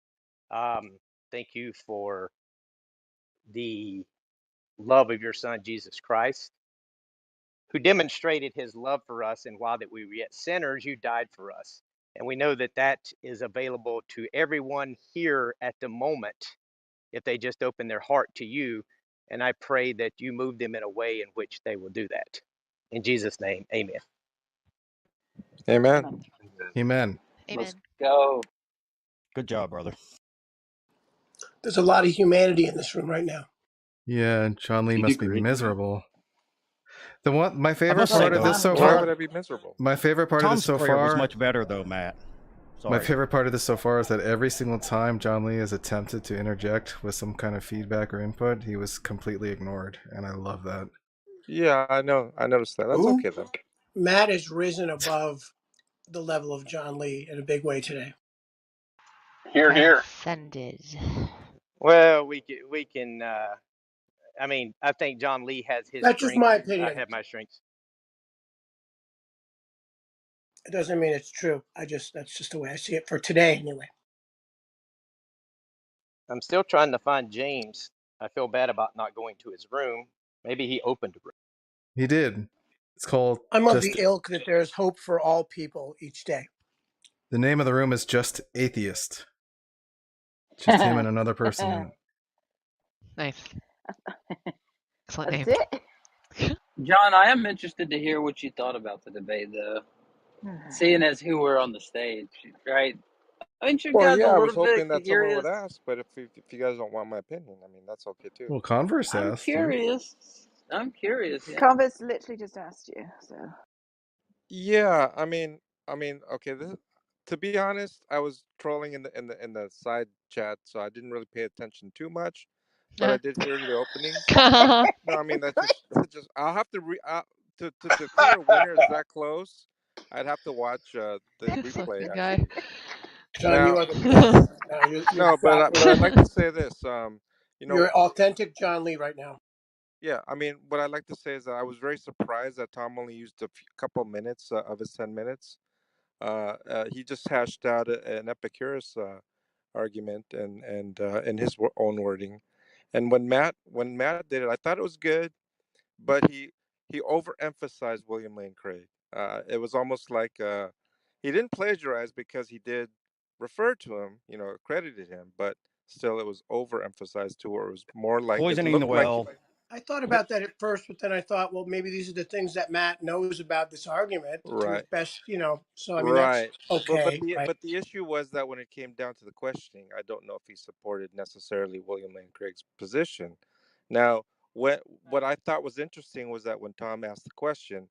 Thank you for the love of your Son, Jesus Christ, who demonstrated his love for us, and while that we were yet sinners, you died for us. And we know that that is available to everyone here at the moment if they just open their heart to you. And I pray that you move them in a way in which they will do that. In Jesus' name, amen. Amen. Amen. Let's go. Good job, brother. There's a lot of humanity in this room right now. Yeah, John Lee You must did be great. miserable. My I favorite must say, part of though, this so Why far. would I be miserable? My favorite part of this Tom's so prayer was far. much better, though, Matt. My Sorry. favorite part of this so far is that every single time John Lee has attempted to interject with some kind of feedback or input, he was completely ignored, and I love that. Yeah, I know. I noticed that. That's Ooh. okay though. Matt has risen above the level of John Lee in a big way today. Here. Ascended. Well, we can. I mean, I think John Lee has his That's just strengths. my I opinion. have my strengths. It doesn't mean it's true. That's just the way I see it for today, anyway. I'm still trying to find James. I feel bad about not going to his room. Maybe he opened a room. He did. It's called I'm of Just. the ilk that there is hope for all people each day. The name of the room is Just Atheist. Just him and another person in it. Nice. Excellent That's name. it. John, I am interested to hear what you thought about the debate, though. Seeing as who were on the stage, right? Aren't you Well, guys yeah, a I little was hoping bit that someone would curious? ask, but if you guys don't want my opinion, I mean that's okay too. Well, Converse I'm asked you. curious. I'm curious. Yeah. Converse literally just asked you, so. Yeah, okay. To be honest, I was trolling in the side chat, so I didn't really pay attention too much, but I did hear the openings. No, I mean that's just I'll have to to declare a winner is that close. I'd have to watch the replay Fucking guy. actually. John, you Now, are the best. Now, you're no, exactly but I'd like to say this. You're authentic John Lee right now. Yeah, I mean, what I'd like to say is that I was very surprised that Tom only used a couple minutes of his 10 minutes. He just hashed out an Epicurus argument and in his own wording. And when Matt did it, I thought it was good, but he overemphasized William Lane Craig. It was almost like he didn't plagiarize because he did refer to him, credited him, but still it was overemphasized to where it was more like it Poisoning the looked like well. I thought about that at first, but then I thought, well, maybe these are the things that Matt knows about this argument to his right. best, So I mean, that's Right. But okay, right? the issue was that when it came down to the questioning, I don't know if he supported necessarily William Lane Craig's position. Now, what I thought was interesting was that when Tom asked the question,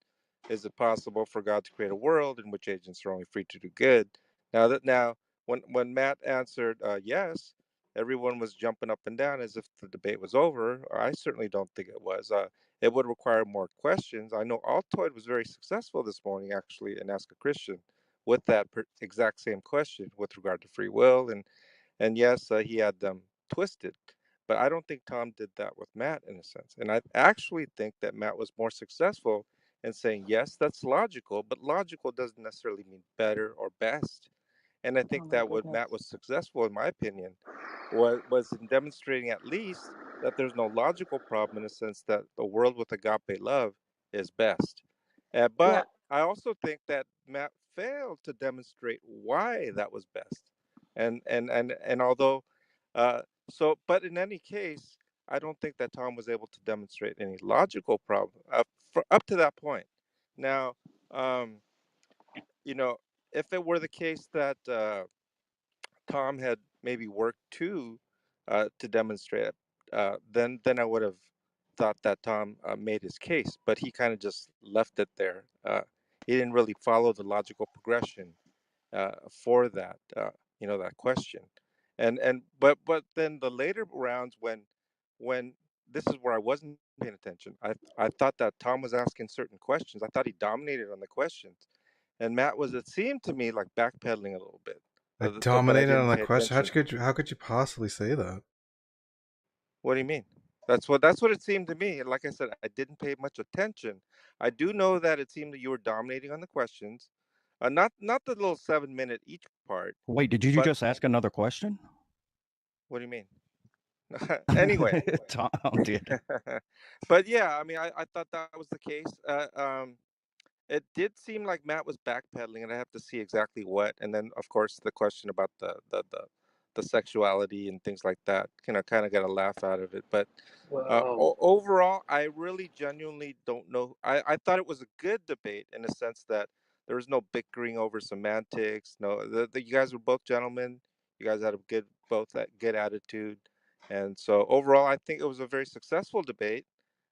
is it possible for God to create a world in which agents are only free to do good? Now when Matt answered yes, everyone was jumping up and down as if the debate was over. I certainly don't think it was. It would require more questions. I know Altoid was very successful this morning, actually, in Ask a Christian with that exact same question with regard to free will. And yes, he had them twisted. But I don't think Tom did that with Matt in a sense. And I actually think that Matt was more successful in saying, yes, that's logical, but logical doesn't necessarily mean better or best. And I think Oh my that what goodness. Matt was successful, in my opinion, was in demonstrating at least that there's no logical problem in the sense that the world with agape love is best. Yeah. But I also think that Matt failed to demonstrate why that was best. And although, but in any case, I don't think that Tom was able to demonstrate any logical problem up to that point. Now, um, you know, if it were the case that Tom had maybe worked to demonstrate it, then I would have thought that Tom made his case, but he kind of just left it there. He didn't really follow the logical progression for that, that question. But then the later rounds when this is where I wasn't paying attention. I thought that Tom was asking certain questions. I thought he dominated on the questions, and Matt was, it seemed to me, like backpedaling a little bit. I But I dominated on didn't the pay question. attention. How could you possibly say that? What do you mean? That's what it seemed to me. Like I said, I didn't pay much attention. I do know that it seemed that you were dominating on the questions, not the little 7-minute each part. Wait, did you But just ask another question? what do you mean? Anyway, Tom did. but yeah, I mean, I thought that was the case. It did seem like Matt was backpedaling, and I have to see exactly what. And then, of course, the question about the sexuality and things like that, kind of got a laugh out of it. But Well, overall, I really genuinely don't know. I thought it was a good debate in a sense that there was no bickering over semantics. No, you guys were both gentlemen. You guys had a good attitude, and so overall, I think it was a very successful debate.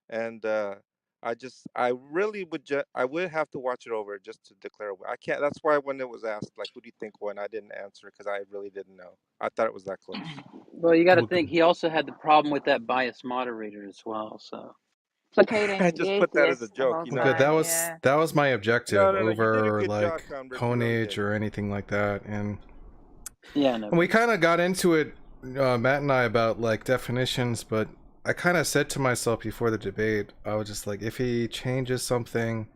And I really I would have to watch it over just to declare. I can't. That's why when it was asked, like, who do you think won, I didn't answer because I really didn't know. I thought it was that close. well, you got to Well, think he also had the problem with that biased moderator as well. So I Placating the just put that as a atheists the joke, whole good. time. Yeah. That was my objective No, you did a over good job, like Converse. You really Conage did. or anything like that. And yeah, no, we kind of got into it, Matt and I, about like definitions. But I kind of said to myself before the debate, I was just like, if he changes something,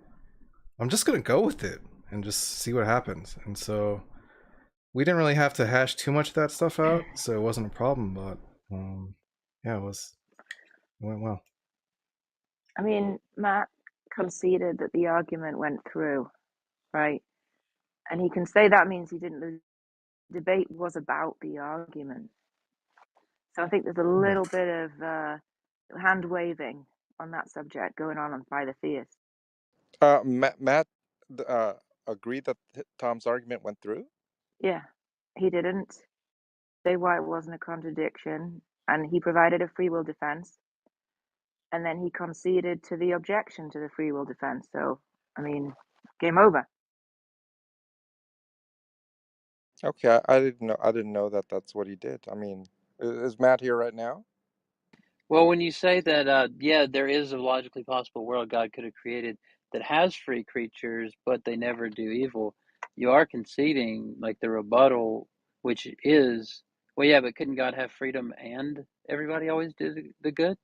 I'm just gonna go with it and just see what happens. And so we didn't really have to hash too much of that stuff out, so it wasn't a problem. But yeah, it went well. I mean, Matt conceded that the argument went through, right? And he can say that means he didn't lose. The debate was about the argument. So I think there's a little bit of hand waving on that subject going on by the theists. Matt agreed that Tom's argument went through. Yeah, he didn't say why it wasn't a contradiction, and he provided a free will defense, and then he conceded to the objection to the free will defense. So, I mean, game over. Okay, I didn't know. I didn't know that that's what he did. I mean, is Matt here right now? well, when you say that, yeah, there is a logically possible world God could have created that has free creatures, but they never do evil, you are conceding like the rebuttal, which is, well, yeah, but couldn't God have freedom and everybody always do the good?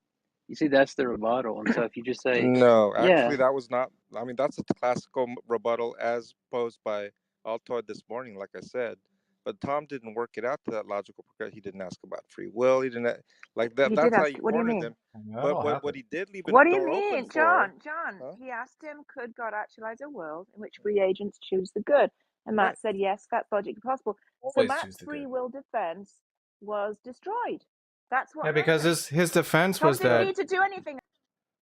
You see, that's the rebuttal. And so if you just say, No, yeah, actually, that was not. I mean, that's a classical rebuttal as posed by Altoid this morning, like I said. But Tom didn't work it out to that logical progression. He didn't ask about free will. He didn't like that. He did That's how ask, you what do you cornered mean? them. That But all what happened. he did leave a What do you door open mean, for, John? huh? He asked him, could God actualize a world in which free agents choose the good? And Right. Matt said, yes, that's logically possible. So Always choose Matt's the free good. will defense was destroyed. That's what Yeah, because happened. his defense Tom was didn't that need to do anything.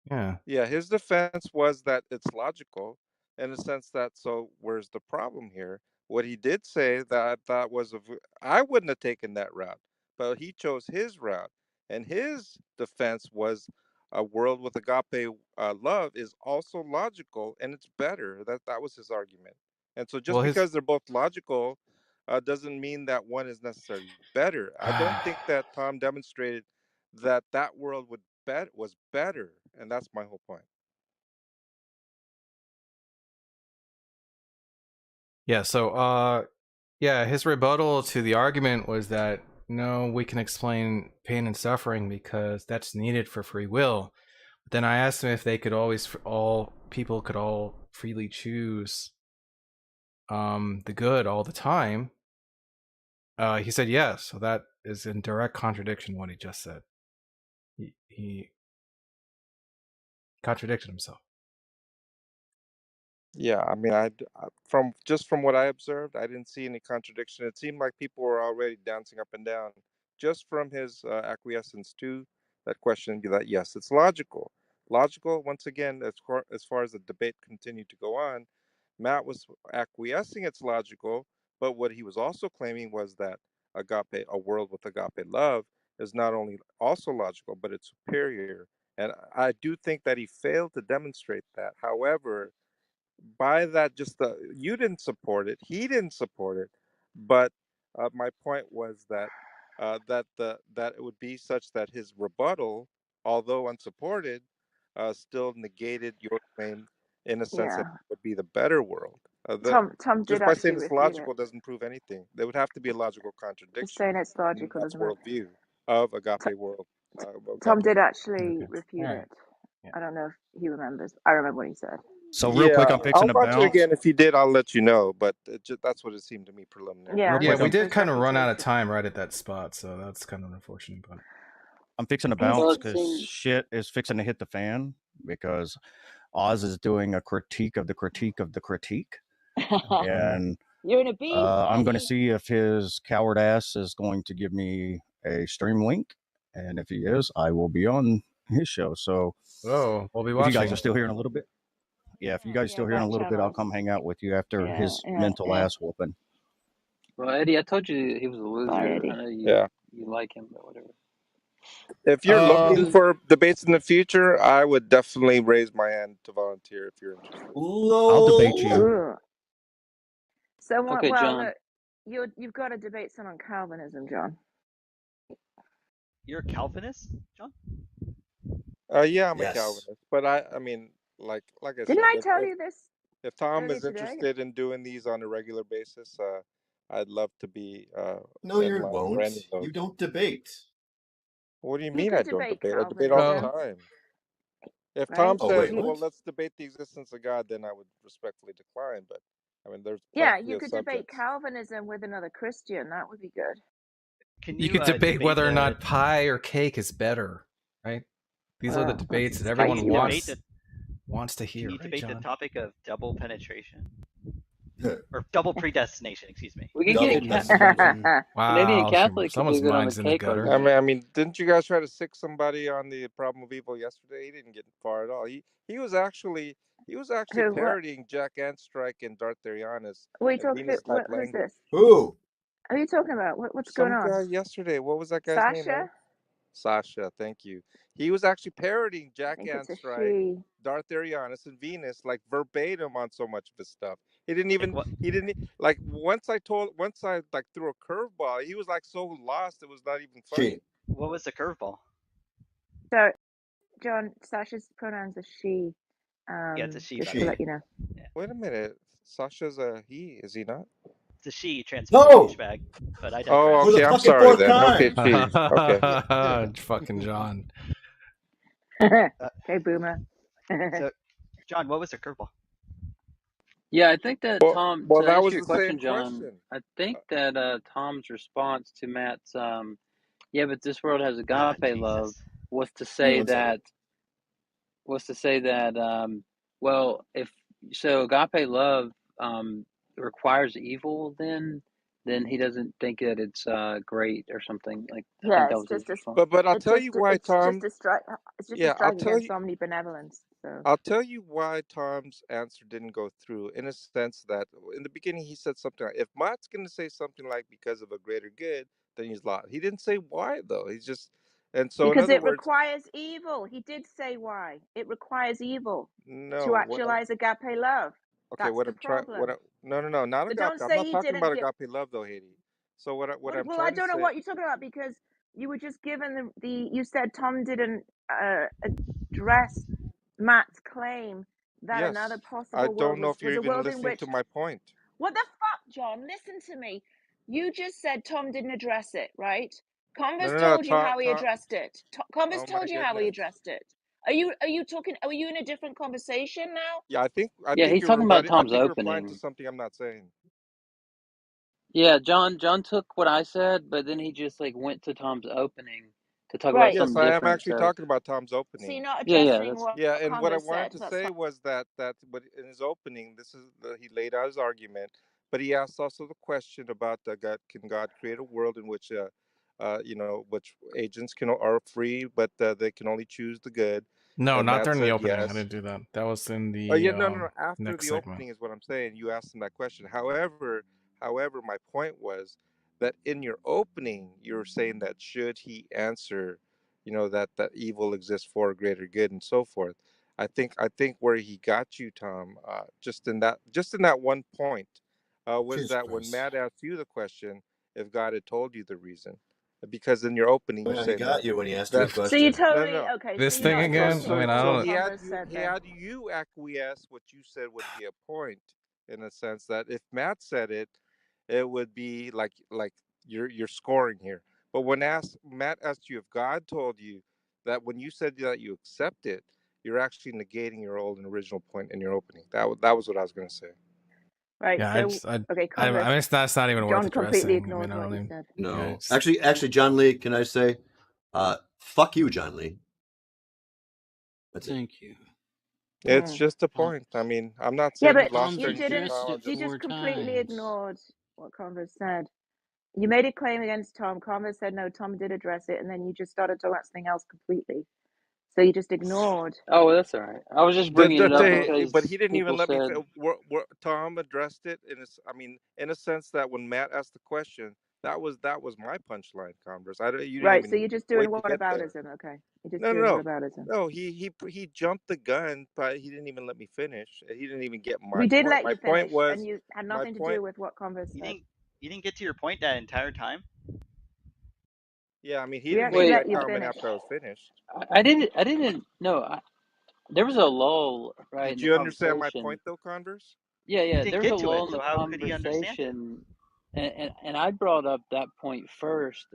yeah. Yeah, his defense was that it's logical in the sense that, so where's the problem here? What he did say that I thought was, I wouldn't have taken that route, but he chose his route. And his defense was a world with agape love is also logical and it's better. That was his argument. And so just Well, his because they're both logical doesn't mean that one is necessarily better. I don't think that Tom demonstrated that that world was better, and that's my whole point. yeah. So yeah, his rebuttal to the argument was that no, we can explain pain and suffering because that's needed for free will. But then I asked him if they could all people could all freely choose the good all the time. He said yes, so that is in direct contradiction to what he just said. He contradicted himself. Yeah, I mean, from what I observed, I didn't see any contradiction. It seemed like people were already dancing up and down just from his acquiescence to that question. That yes, it's logical. Logical. Once again, as far as the debate continued to go on, Matt was acquiescing it's logical, but what he was also claiming was that agape, a world with agape love, is not only also logical, but it's superior. And I do think that he failed to demonstrate that. However, by that, you didn't support it, he didn't support it, but my point was that that it would be such that his rebuttal, although unsupported, still negated your claim in a sense that Yeah. it would be the better world. Tom did Just by saying actually it's refute it. logical doesn't prove anything. There would have to be a logical Just contradiction saying it's in logical Matt's doesn't work. worldview of agape T- world. Tom Agape did world. actually Okay. refute All right. it. Yeah. I don't know if he remembers. I remember what he said. So real quick, Yeah, I'm fixing I'll to watch it bounce. again. If he did, I'll let you know. But that's what it seemed to me preliminary. Yeah, Real Yeah, quick, we I'm did kind of run out of refutation. time right at that spot, so that's kind of unfortunate. But I'm fixing to He's- bounce Well, it because seems shit is fixing to hit the fan because Oz is doing a critique of the critique of the critique, and You're in a beef, I'm going to Eddie. see if his coward ass is going to give me a stream link, and if he is, I will be on his show. So, we'll be if watching. you guys are still here in a little bit, if you guys Yeah, still here in a back little bit, I'll channel us. come hang out with you after Yeah, his yeah, mental yeah. ass whooping. well, Eddie. I told you he was a loser. Bye, Eddie. I know Yeah. you like him, but whatever. If you're He looking was for debates in the future, I would definitely raise my hand to volunteer if you're interested. I'll debate you. Ooh. Someone, okay, well, John. look, you've got to debate someone on Calvinism, John. You're a Calvinist, John? Yeah, I'm a Yes. Calvinist, but I mean, like I Didn't said, I tell you this if Tom earlier is today? interested in doing these on a regular basis, I'd love to be No, in you line for any won't. of those. You don't debate. What do you You mean could I don't debate debate? I debate all the Calvinism, time. If right? Tom Oh, says, wait, "Well, what? let's debate the existence of God," then I would respectfully decline. But I mean, there's Yeah, plenty you of could debate subjects. Calvinism with another Christian. That would be good. Can You could debate whether or not pie or cake is better, right? These are the debates that everyone spicy one. wants to hear. Can you right, debate the John? topic of double penetration? Or double predestination, excuse me. We can Double get penetration. Canadian Wow, Catholic could do someone's good on the mind's in the cake gutter. argument. I mean, didn't you guys try to sick somebody on the problem of evil yesterday? He didn't get far at all. He was actually Who? What? parodying Jack Anstrike and Darth Arianis What are you and talking? Venus type Who's language. this? Who? Who are you talking about? What's going Some on? guy yesterday. What was that guy's name? Sasha? Sasha, thank you. He was actually parodying I Jack think it's a Anstrike, she. Darth Arianis, and Venus like verbatim on so much of his stuff. He didn't even. Like He didn't like. Once I like threw a curveball, he was like so lost it was not even funny. She. What was the curveball? So, John, Sasha's pronouns are she. Yeah, it's a she. Just She. to let you know. Yeah. Wait a minute. Sasha's a he, is he not? It's a she transmitting No! douchebag, but I digress. Oh, For the okay. I'm fucking sorry fourth then. time. Okay, she. Okay. Fucking John. Okay, boomer. So, John, what was the curveball? Yeah, I think that Tom. Well, To that answer was your the same question, John, question. I think that Tom's response to Matt's yeah, but this world has agape love was to say One second. well, if so agape love requires evil, then he doesn't think that it's great or something. Like I Yeah, think that it's was his just a, response. But I'll it's tell just, you why, it's Tom. just a strike. It's just a Yeah, I'll strike tell against you. omnibenevolence. So I'll tell you why Tom's answer didn't go through. In a sense that in the beginning he said something like, "If Matt's going to say something like because of a greater good, then he's lost." He didn't say why though. He's just, and so in because other it words, requires evil. He did say why. It requires evil to no. actualize agape love. Okay, That's what the I'm trying, problem. no, not So agape. don't I'm say not he talking didn't about get. agape love though, Haiti. So what I'm Well, I trying to don't know say. what you're talking about because you were just given the. You said Tom didn't address Matt's claim that Yes, another I possible world don't know if you're was a even world in listening which. to my point. What the fuck, John? Listen to me. You just said Tom didn't address it, right? Converse No, told you how he Tom. addressed it. Converse Oh my told you how he goodness. addressed it. Are you talking? Are you in a different conversation now? Yeah, I Yeah, think he's you're talking about rebutting. I Tom's think you're replying to opening. something I'm not saying. Yeah, John took what I said, but then he just like went to Tom's opening to talk about Right. Yes, something I am different. actually So talking about Tom's So opening. you're not yeah, addressing that's what Yeah, and what I Converse wanted said. to That's say fine. was that but in his opening, this is he laid out his argument, but he asked also the question about can God create a world in which which agents are free, but they can only choose the good. No, and not Matt during the said opening. I yes. didn't do that. That was in Oh the yeah, no. After next the segment. opening is what I'm saying. You asked him that question. However, my point was that in your opening, you were saying that should he answer, that evil exists for a greater good and so forth. I think where he got you, Tom, just in that one point, was Jesus that when Christ. Matt asked you the question, if God had told you the reason, because in your opening you Well, he say got no. you when he asked you That the So you question. totally no. okay. So This you're thing not So again. agreeing I with mean, what I so don't. he had Converse you said he then? had you acquiesce what you said would be a point, in a sense that if Matt said it, it would be like you're scoring here. But when Matt asked you if God told you that, when you said that you accept it, you're actually negating your old and original point in your opening. That was what I was going to say. Right. Yeah, So okay, I Converse. mean, that's not even worth John completely addressing. I mean, ignored I what don't you even. said. Yeah, No. it's, Actually, John Lee, can I say, fuck you, John Lee. That's it. Thank you. It's just a Tom, point. I mean, I'm not Yeah, saying you but lost Tom's you anything, didn't. Tom. addressed I'm it You just just 4 completely times. ignored what Converse said. You made a claim against Tom. Converse said no. Tom did address it, and then you just started talking about something else completely. So you just ignored. Oh, well, that's all right. I was just bringing it up but he because didn't even people let me. said, Tom addressed it in a sense that when Matt asked the question, that was my punchline, Converse. You didn't Right. So even you're just doing wait to get there. whataboutism. Okay. You're just No, no, doing no, whataboutism. no. He jumped the gun, but he didn't even let me finish. He didn't even get my We did point. let My you point finish, and was you had my nothing to point. do with what Converse You said. didn't get to your point that entire time. Yeah, I mean, he We didn't actually make wait, let that you comment finish. after I was finished. I didn't, no, there was a lull, right, in Did the you understand my conversation. point, though, Converse? Yeah, You yeah, didn't there was a get to lull it, in so the how could he understand it? conversation, and I brought up that point first,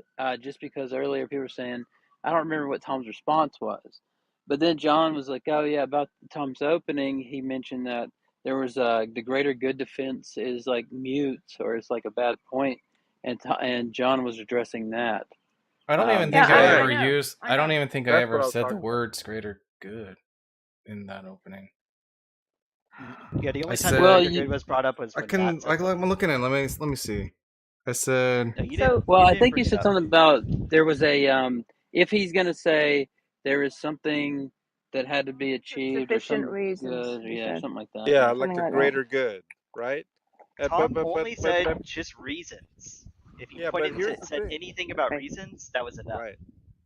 just because earlier people were saying, I don't remember what Tom's response was, but then John was like, oh yeah, about Tom's opening, he mentioned that there was the greater good defense is like mute, or it's like a bad point, and John was addressing that. I don't even Yeah, think I Right. ever used. I don't even think I That's what ever I was said the talking about. words "greater good" in that opening. Yeah, the I only time the said Well, greater good was brought up was I when Matt can. said something. I'm looking at it. Let me see. I said. No, you So didn't. well, You I didn't think you bring it said up. something about there was a if he's going to say there is something that had to be achieved or sufficient some reasons, good, he yeah, said. something like that. Yeah, Yeah. like Something a like that. greater good, right? But Tom but but only but said but just reasons. If you yeah, but pointed here's to the said thing. anything about Right. reasons, that was enough. Right.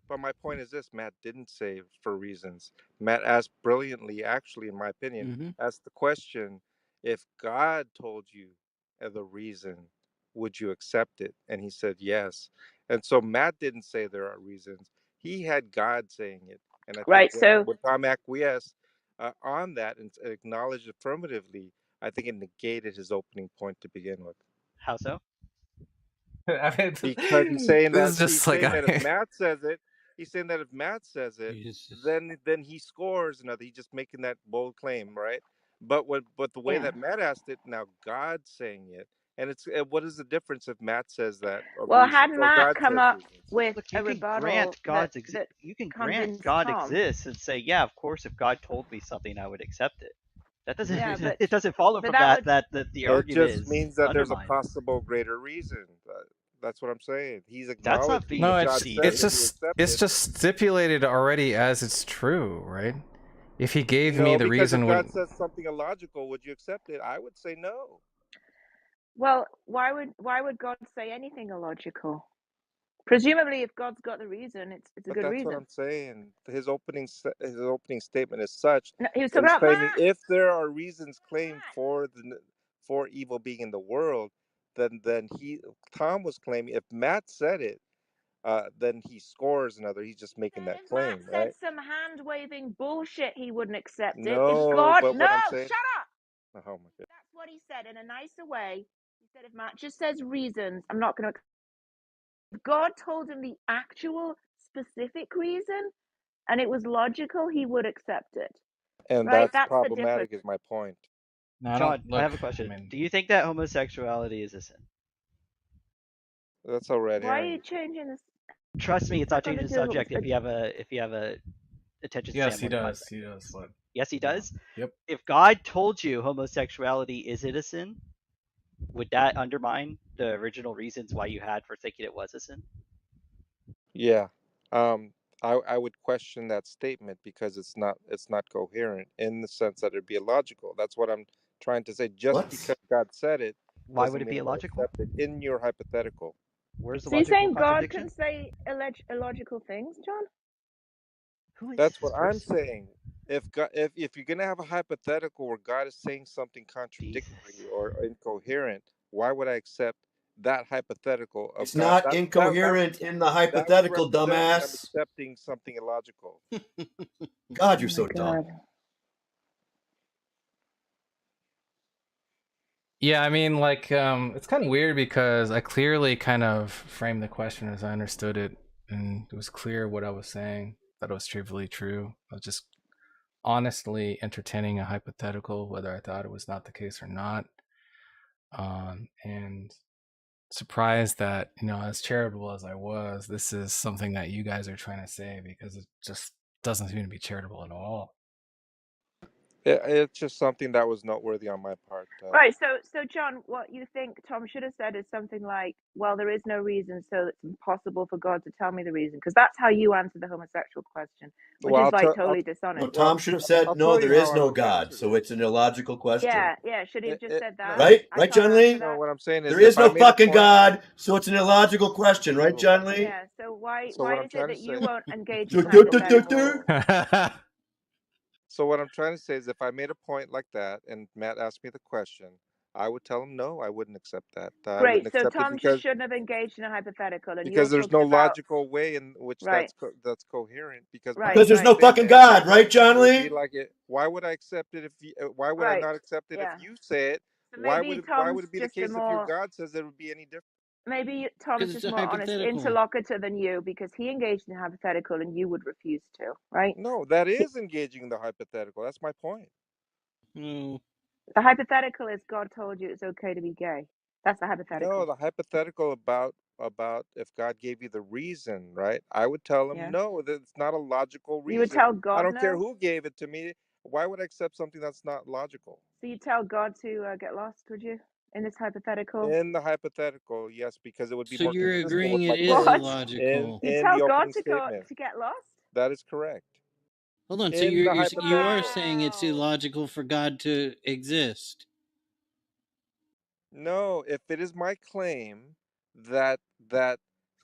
But my point is this: Matt didn't say for reasons. Matt asked brilliantly, actually, in my opinion, Mm-hmm. asked the question: if God told you the reason, would you accept it? And he said yes. And so Matt didn't say there are reasons. He had God saying it. And I think Right. So when Tom acquiesced on that and acknowledged affirmatively, I think it negated his opening point to begin with. How so? I mean, Because this is just like if Matt says it, he's saying that if Matt says it, Jesus. then he scores another. He's just making that bold claim, right? But the way yeah. that Matt asked it, now God's saying it, and it's what is the difference if Matt says that of Well, had reasons or Matt God come says up reasons? with Look, a you can grant rebuttal God's that you can grant convinced God Tom. exists and say, yeah, of course, if God told me something, I would accept it. That doesn't. Yeah, but It doesn't follow from that would. that the It argument just is means that there's a undermined. possible greater reason. That's what I'm saying. He's That's not acknowledging being no. if God conceded. says it, you accept It's it. just stipulated already as it's true, right? If he gave me No, the because if reason, God would says something illogical, would you accept it? I would say no. Well, why would God say anything illogical? Presumably, if God's got the reason, it's a But good that's what reason. I'm saying. His opening statement is such No, he was that talking he's about claiming Matt. if there are reasons claimed Matt. for evil being in the world, then Tom was claiming if Matt said it, then he scores another. He's just making Said that if Matt claim, said right? some hand waving bullshit, he wouldn't accept it. If No, God, but no, what I'm saying. shut up. Oh my God. That's what he said in a nicer way. He said if Matt just says reasons, I'm not going to. If God told him the actual specific reason, and it was logical, he would accept it. And Right? that's That's the difference. problematic, is my point. no, I John, don't I look. have a I question. mean, Do you think that homosexuality is a sin? That's a red Why are herring. you changing this? Trust me, it's not Nothing changing to the do with subject if you have a attention span yes, of he more than 5 does. He seconds. does. What? Yes, he does. Yep. If God told you homosexuality is it a sin, would that undermine the original reasons why you had for thinking it was a sin? Yeah. I would question that statement because it's not coherent in the sense that it'd be illogical. That's what I'm trying to say. Just What? because God said it Why would doesn't it mean be I'm going to illogical? accept it in your hypothetical. Where's the So you're logical saying God can contradiction? say illogical things, John? Who is That's this what I'm person? saying. If you're going to have a hypothetical where God is saying something Jesus. contradictory or incoherent, why would I accept that hypothetical of It's God? not incoherent in the That would hypothetical, represent me. I'm dumbass. accepting something illogical. God, Oh you're my so dumb. God. Yeah, I mean, like, it's kind of weird because I clearly kind of framed the question as I understood it, and it was clear what I was saying, that it was trivially true. I was just honestly entertaining a hypothetical, whether I thought it was not the case or not. And surprised that, as charitable as I was, this is something that you guys are trying to say, because it just doesn't seem to be charitable at all. It's just something that was noteworthy on my part. Right. So John, what you think Tom should have said is something like, "Well, there is no reason, so it's impossible for God to tell me the reason," because that's how you answer the homosexual question, which Well, is I'll like tell. totally No, dishonest. Tom should have said, I'll no, tell you there is how I no would have God, answered so it. it's an illogical question. Yeah. Should he have just said that? Right? I Right, can't John answer Lee? that. No, what I'm saying There is, is if I no made a fucking point, God, so it's an illogical question, right, so John Lee? Yeah. So why what I'm is it trying to that you say, won't engage in Do, the do, do, do, hypothetical? do. so what I'm trying to say is, if I made a point like that, and Matt asked me the question, I would tell him no, I wouldn't accept that. I wouldn't Great. So accept it Tom just shouldn't have engaged in a hypothetical, and you're because there's no talking about logical way in which right, that's coherent. Because my right, Because there's opening no right, fucking statement God, right, John would be Lee? like it. Why would I accept it if? Why would I right. not accept it if Yeah. you say it? So maybe Why Tom's would it be the just a case if your more God says it would be any different? maybe Tom's Because it's just a more honest hypothetical. interlocutor than you because he engaged in a hypothetical and you would refuse to, right? No, that is engaging in the hypothetical. That's my point. Oh, The hypothetical is God told you it's okay to be gay. That's the No, hypothetical. the hypothetical about if God gave you the reason, right? I would tell him Yeah. no, that's not a logical You would reason. tell I God don't care no. who gave it to me. Why would I accept something that's not logical? So you tell God to get lost, would you? In this hypothetical. In the hypothetical, yes, because it would be so more you're consistent with agreeing my it is claim What? illogical. You in tell the God opening to go statement. to get lost? That is correct. Hold on. So In the you are hypothetical. saying it's Wow. illogical for God to exist. No, if it is my claim that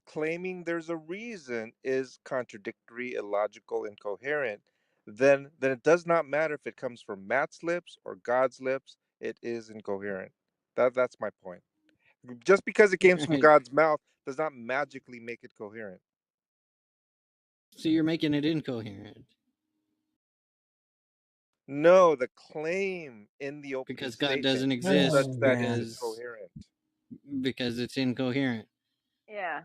claiming there's a reason is contradictory, illogical, incoherent, then it does not matter if it comes from Matt's lips or God's lips, it is incoherent. That's my point. Just because it came from Right. God's mouth does not magically make it coherent. So you're making it incoherent No, the claim in the opening because God statement doesn't is such exist that it is because it's incoherent. Yeah.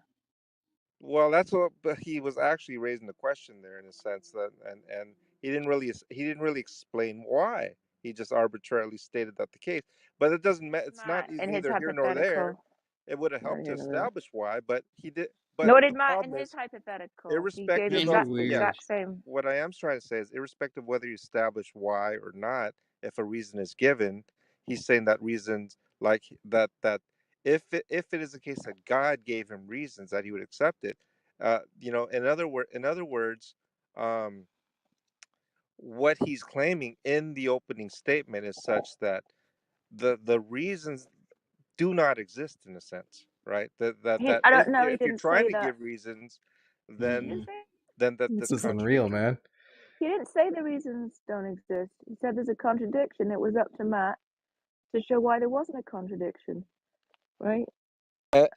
well, that's what but he was actually raising the question there in a sense that and he didn't really explain why. He just arbitrarily stated that the case. But it doesn't it's not Matt, it's in his neither here nor there. hypothetical. It would have helped to establish why, but he did but Nor did the Matt in problem his is hypothetical. He gave irrespective Man, you're of the yeah, weird. exact same. what I am trying to say is irrespective of whether you establish why or not, if a reason is given, he's saying that reasons like that if it is the case that God gave him reasons that he would accept it, in other words, um, what he's claiming in the opening statement is such that the reasons do not exist in a sense, right? That I if, don't know. He if you're didn't trying say to that. give reasons, He then didn't say. then This that's is unreal, contradictory. man. He didn't say the reasons don't exist. He said there's a contradiction. It was up to Matt to show why there wasn't a contradiction. Right.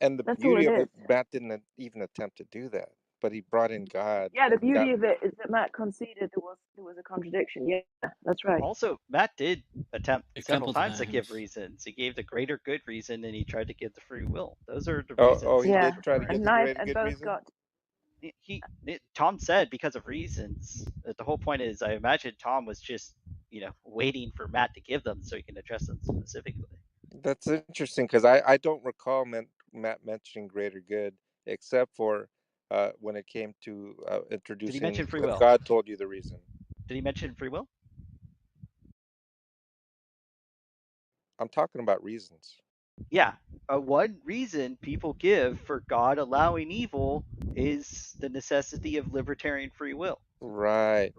And the That's all beauty it of is. it, Matt didn't even attempt to do that, but he brought in God, Yeah. The and that beauty of it is that Matt conceded there was a contradiction. Yeah. That's right. Also, Matt did attempt A several couple times to give times. reasons. He gave the greater good reason, and he tried to give the free will. Those are the oh reasons he Tom Yeah. did was try to trying. give And the nice. greater And good both reason. got. Tom said because of reasons. The whole point is, I imagine Tom was just waiting for Matt to give them so he can address them specifically. That's interesting because I don't recall Matt mentioning greater good except for when it came to Did he introducing mention free if will? God told you the reason. Did he mention free will? I'm talking about reasons. Yeah, one reason people give for God allowing evil is the necessity of libertarian free will. Right.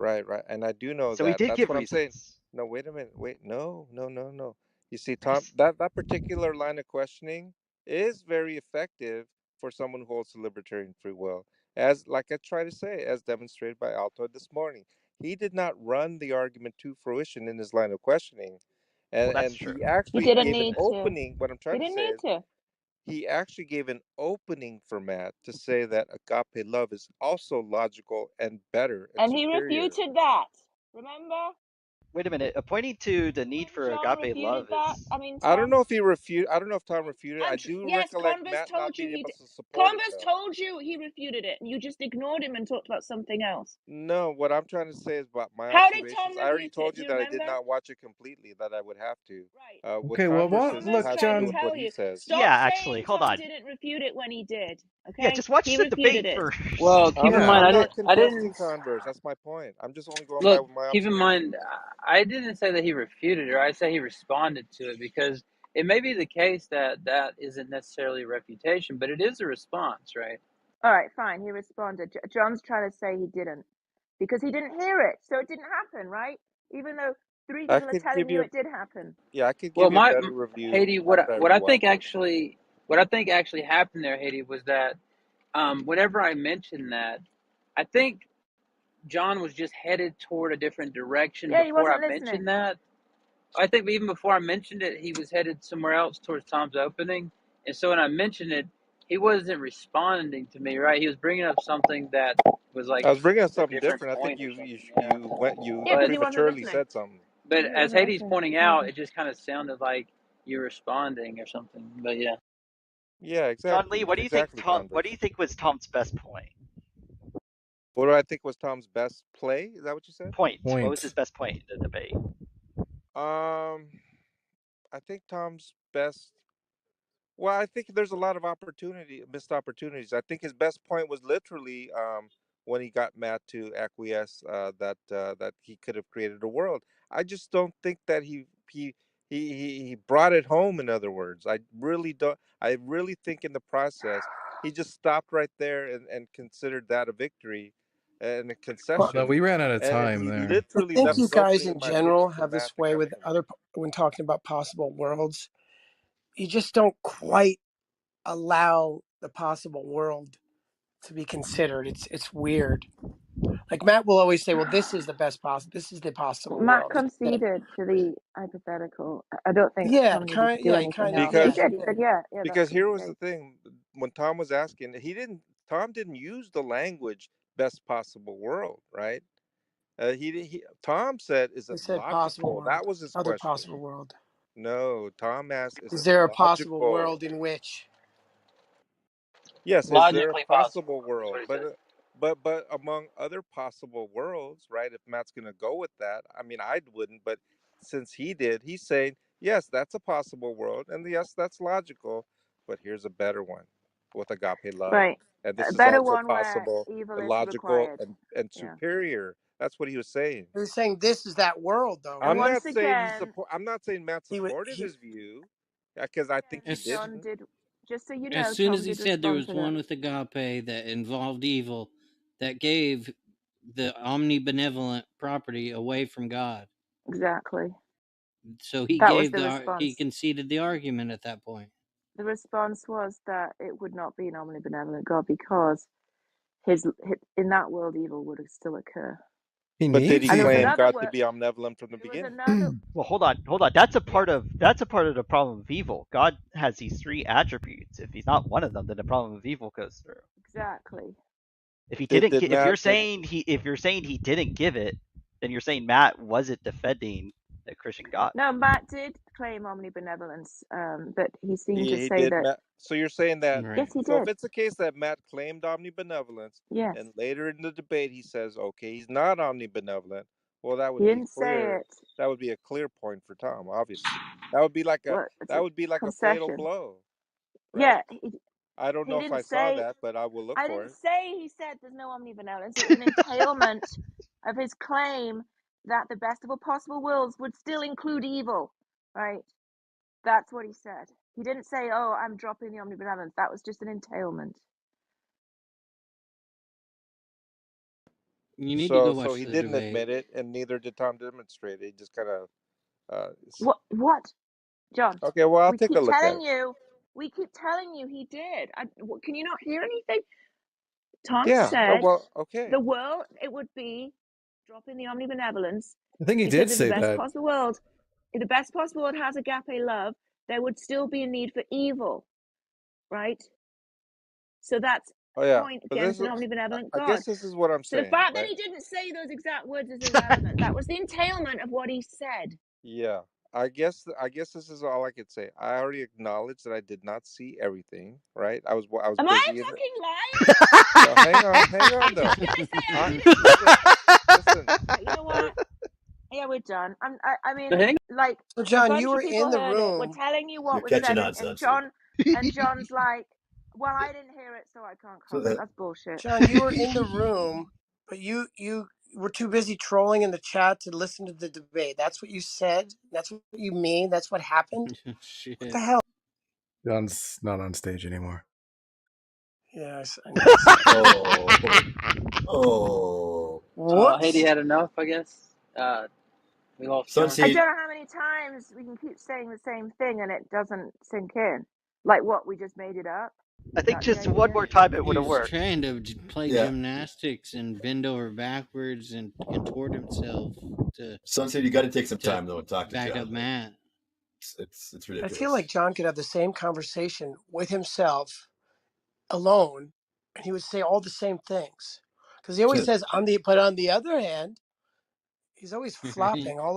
And I do know So he that. did That's give what I'm saying. reasons. No, wait a minute. Wait, no. You see, Tom, Yes. that particular line of questioning is very effective for someone who holds to libertarian free will. As like I try to say, as demonstrated by Alto this morning. He did not run the argument to fruition in his line of questioning. Well, that's And true. he He actually didn't gave an need to. opening. What I'm He trying to didn't say need is to. he actually gave an opening for Matt to say that agape love is also logical and better and And he superior. refuted that. Remember? Wait a minute. Pointing to the need Remember for John agape refuted love that? is. I mean, I don't Tom? know if he refute. I don't know if Tom refuted. I do Yes, recollect Converse Matt told not you being he able did. to support it Converse though. told you he refuted it, and you just ignored him and talked about something else. No, what I'm trying to say is about my How did Tom observations. I already refute it? told Do you you that I did remember? not watch it completely. That I would have to. Right. With Okay, well, Converse Converse look, has to tried do to John. with what tell he you. says. Yeah, Stop actually, saying hold Tom on. didn't refute it when he did. Yeah, Okay? just watch He the refuted debate it. first. Well, keep in I'm mind, Yeah. not I didn't. contesting Converse. That's my point. I'm just only going by Look, my keep in mind, observations. I didn't say that he refuted it. I say he responded to it because it may be the case that that isn't necessarily a refutation, but it is a response, right? All right, fine. He responded. John's trying to say he didn't because he didn't hear it. So it didn't happen, right? Even though three I people are could telling give you you, it did happen. I could Well, give you a better review Haiti, after I what I rewatch think it. actually happened there, Haiti, was that whenever I mentioned that, I think John was just headed toward a different direction Yeah, he before I wasn't listening. mentioned that. I think even before I mentioned it, he was headed somewhere else towards Tom's opening. And so when I mentioned it, he wasn't responding to me, right? He was bringing up something that was like I was bringing up a something different different. I think point or something. Yeah. Yeah, you because But he wasn't prematurely listening. said something. He as wasn't Hades listening. pointing out, it just kind of sounded like you're responding or something. But yeah. Yeah, John Lee, exactly, what do you think? exactly, What do Converse. you think was Tom's best point? What do I think was Tom's best play? Is that what you said? Point. What was his Point. best point in the debate? Um, I think Tom's best. Well, I think there's a lot of missed opportunities. I think his best point was literally when he got Matt to acquiesce that he could have created a world. I just don't think that he brought it home. In other words, I really don't. I really think in the process he just stopped right there and considered that a victory and a Well, No, concession, we ran out of and time he there. I literally think left you no guys in room, I believe, general for have Matt this to way come with in. other when talking about possible worlds. You just don't quite allow the possible world to be considered. It's weird. Like Matt will always say, "Well, this is the best possible. This is the possible Matt world." This is it. conceded to the hypothetical. I don't think Yeah, Tom needed to do yeah, he anything kind of, else. He yeah, Because he did. He did. said, yeah, that's Because the here was the debate. thing: when Tom was asking, Tom didn't use the language "best possible world," right? Tom said, "Is He it said possible logical?" That world, was his other question. possible world. No, Tom asked, "Is Is it there a possible logical?" world in which Yes, is there a Logically possible. possible That's what world? he said. But among other possible worlds, right? If Matt's gonna go with that, I mean, I wouldn't, but since he did, he's saying yes, that's a possible world, and yes, that's logical. But here's a better one with agape love, Right. and A this is better also one where possible, evil and is logical, required. and Yeah. superior. That's what he was saying. he's saying this is that world though, And I'm right? once not saying again, I'm not saying Matt He would supported he his view, because I think he As John didn't. did, just so you as know, soon as Tom he did said there respond was to that. one with agape that involved evil, that gave the omnibenevolent property away from God. Exactly. So That was the he response. conceded the argument at that point. The response was that it would not be an omnibenevolent God because his in that world evil would still occur. He But did he needs And there was claim to. another God to word. be omnivolent from the There was beginning? another. Well, hold on. That's a part Yes, of the problem of evil. God has these three attributes. If he's not one of them, then the problem of evil goes through. exactly. If he Did didn't, did if you're Matt did saying he didn't give it, then you're saying Matt wasn't defending the Christian God. No, Matt did claim omnibenevolence, but he seemed to he say did that Matt? So you're saying that? yes, Right. he So if did. it's the case that Matt claimed omnibenevolence, Yes, and later in the debate he says, okay, he's not omnibenevolent, well, that he would be didn't say clear. it. That would be a clear point for Tom. Obviously, Well, it's that a would be like a fatal concession. blow, right? Yeah, I don't he know if didn't I saw say. that, but I will look I for didn't it. say he said there's no omnibenevolence. It was an entailment of his claim that the best of all possible worlds would still include evil, right? That's what he said. He didn't say, "Oh, I'm dropping the omnibenevolence." That was just an entailment. You need to go So watch he the didn't debate. admit it, and neither did Tom demonstrate it. He just kind of. What, John? Okay, well, I'll We take keep a look at telling it. you. We keep telling you he did. Can you not hear anything? Tom Yeah. said Well, okay. the world, it would be dropping the omnibenevolence. I think he because did in the say best that. possible world, if the best possible world has agape love, there would still be a need for evil, right? So that's Oh yeah. point But against an omnibenevolent I God. guess this is what I'm So the saying, fact that right? he didn't say those exact words is irrelevant. That was the entailment of what he said. Yeah. I guess this is all I could say. I already acknowledged that I did not see everything, right? I was Am I busy a in it. fucking liar? No, hang on though. Did I say I didn't? Listen. You know what? Yeah, we're done. I mean, Hang like So, a John, you bunch of were people in the heard it. We're room. telling you what You're was catching said, on, Sunseed. and John's like, "Well, I didn't hear it, so I can't comment." That's bullshit. John, you were in the room, but you were too busy trolling in the chat to listen to the debate. That's what you said. That's what you mean. That's what happened. Shit. What the hell? John's not on stage anymore. Yes, I know. Oh. Whoops. Haiti had enough, I guess. We lost John. I don't know how many times we can keep saying the same thing and it doesn't sink in. Like what? We just made it up. I think That's the just one idea? more time it He would have was worked. trying to play Yeah. gymnastics and bend over backwards and contort himself to. Sunseed, you got to take some time though and talk to back John. up Matt. It's I ridiculous. feel like John could have the same conversation with himself alone, and he would say all the same things. Because he always says, but on the other hand, he's always flopping all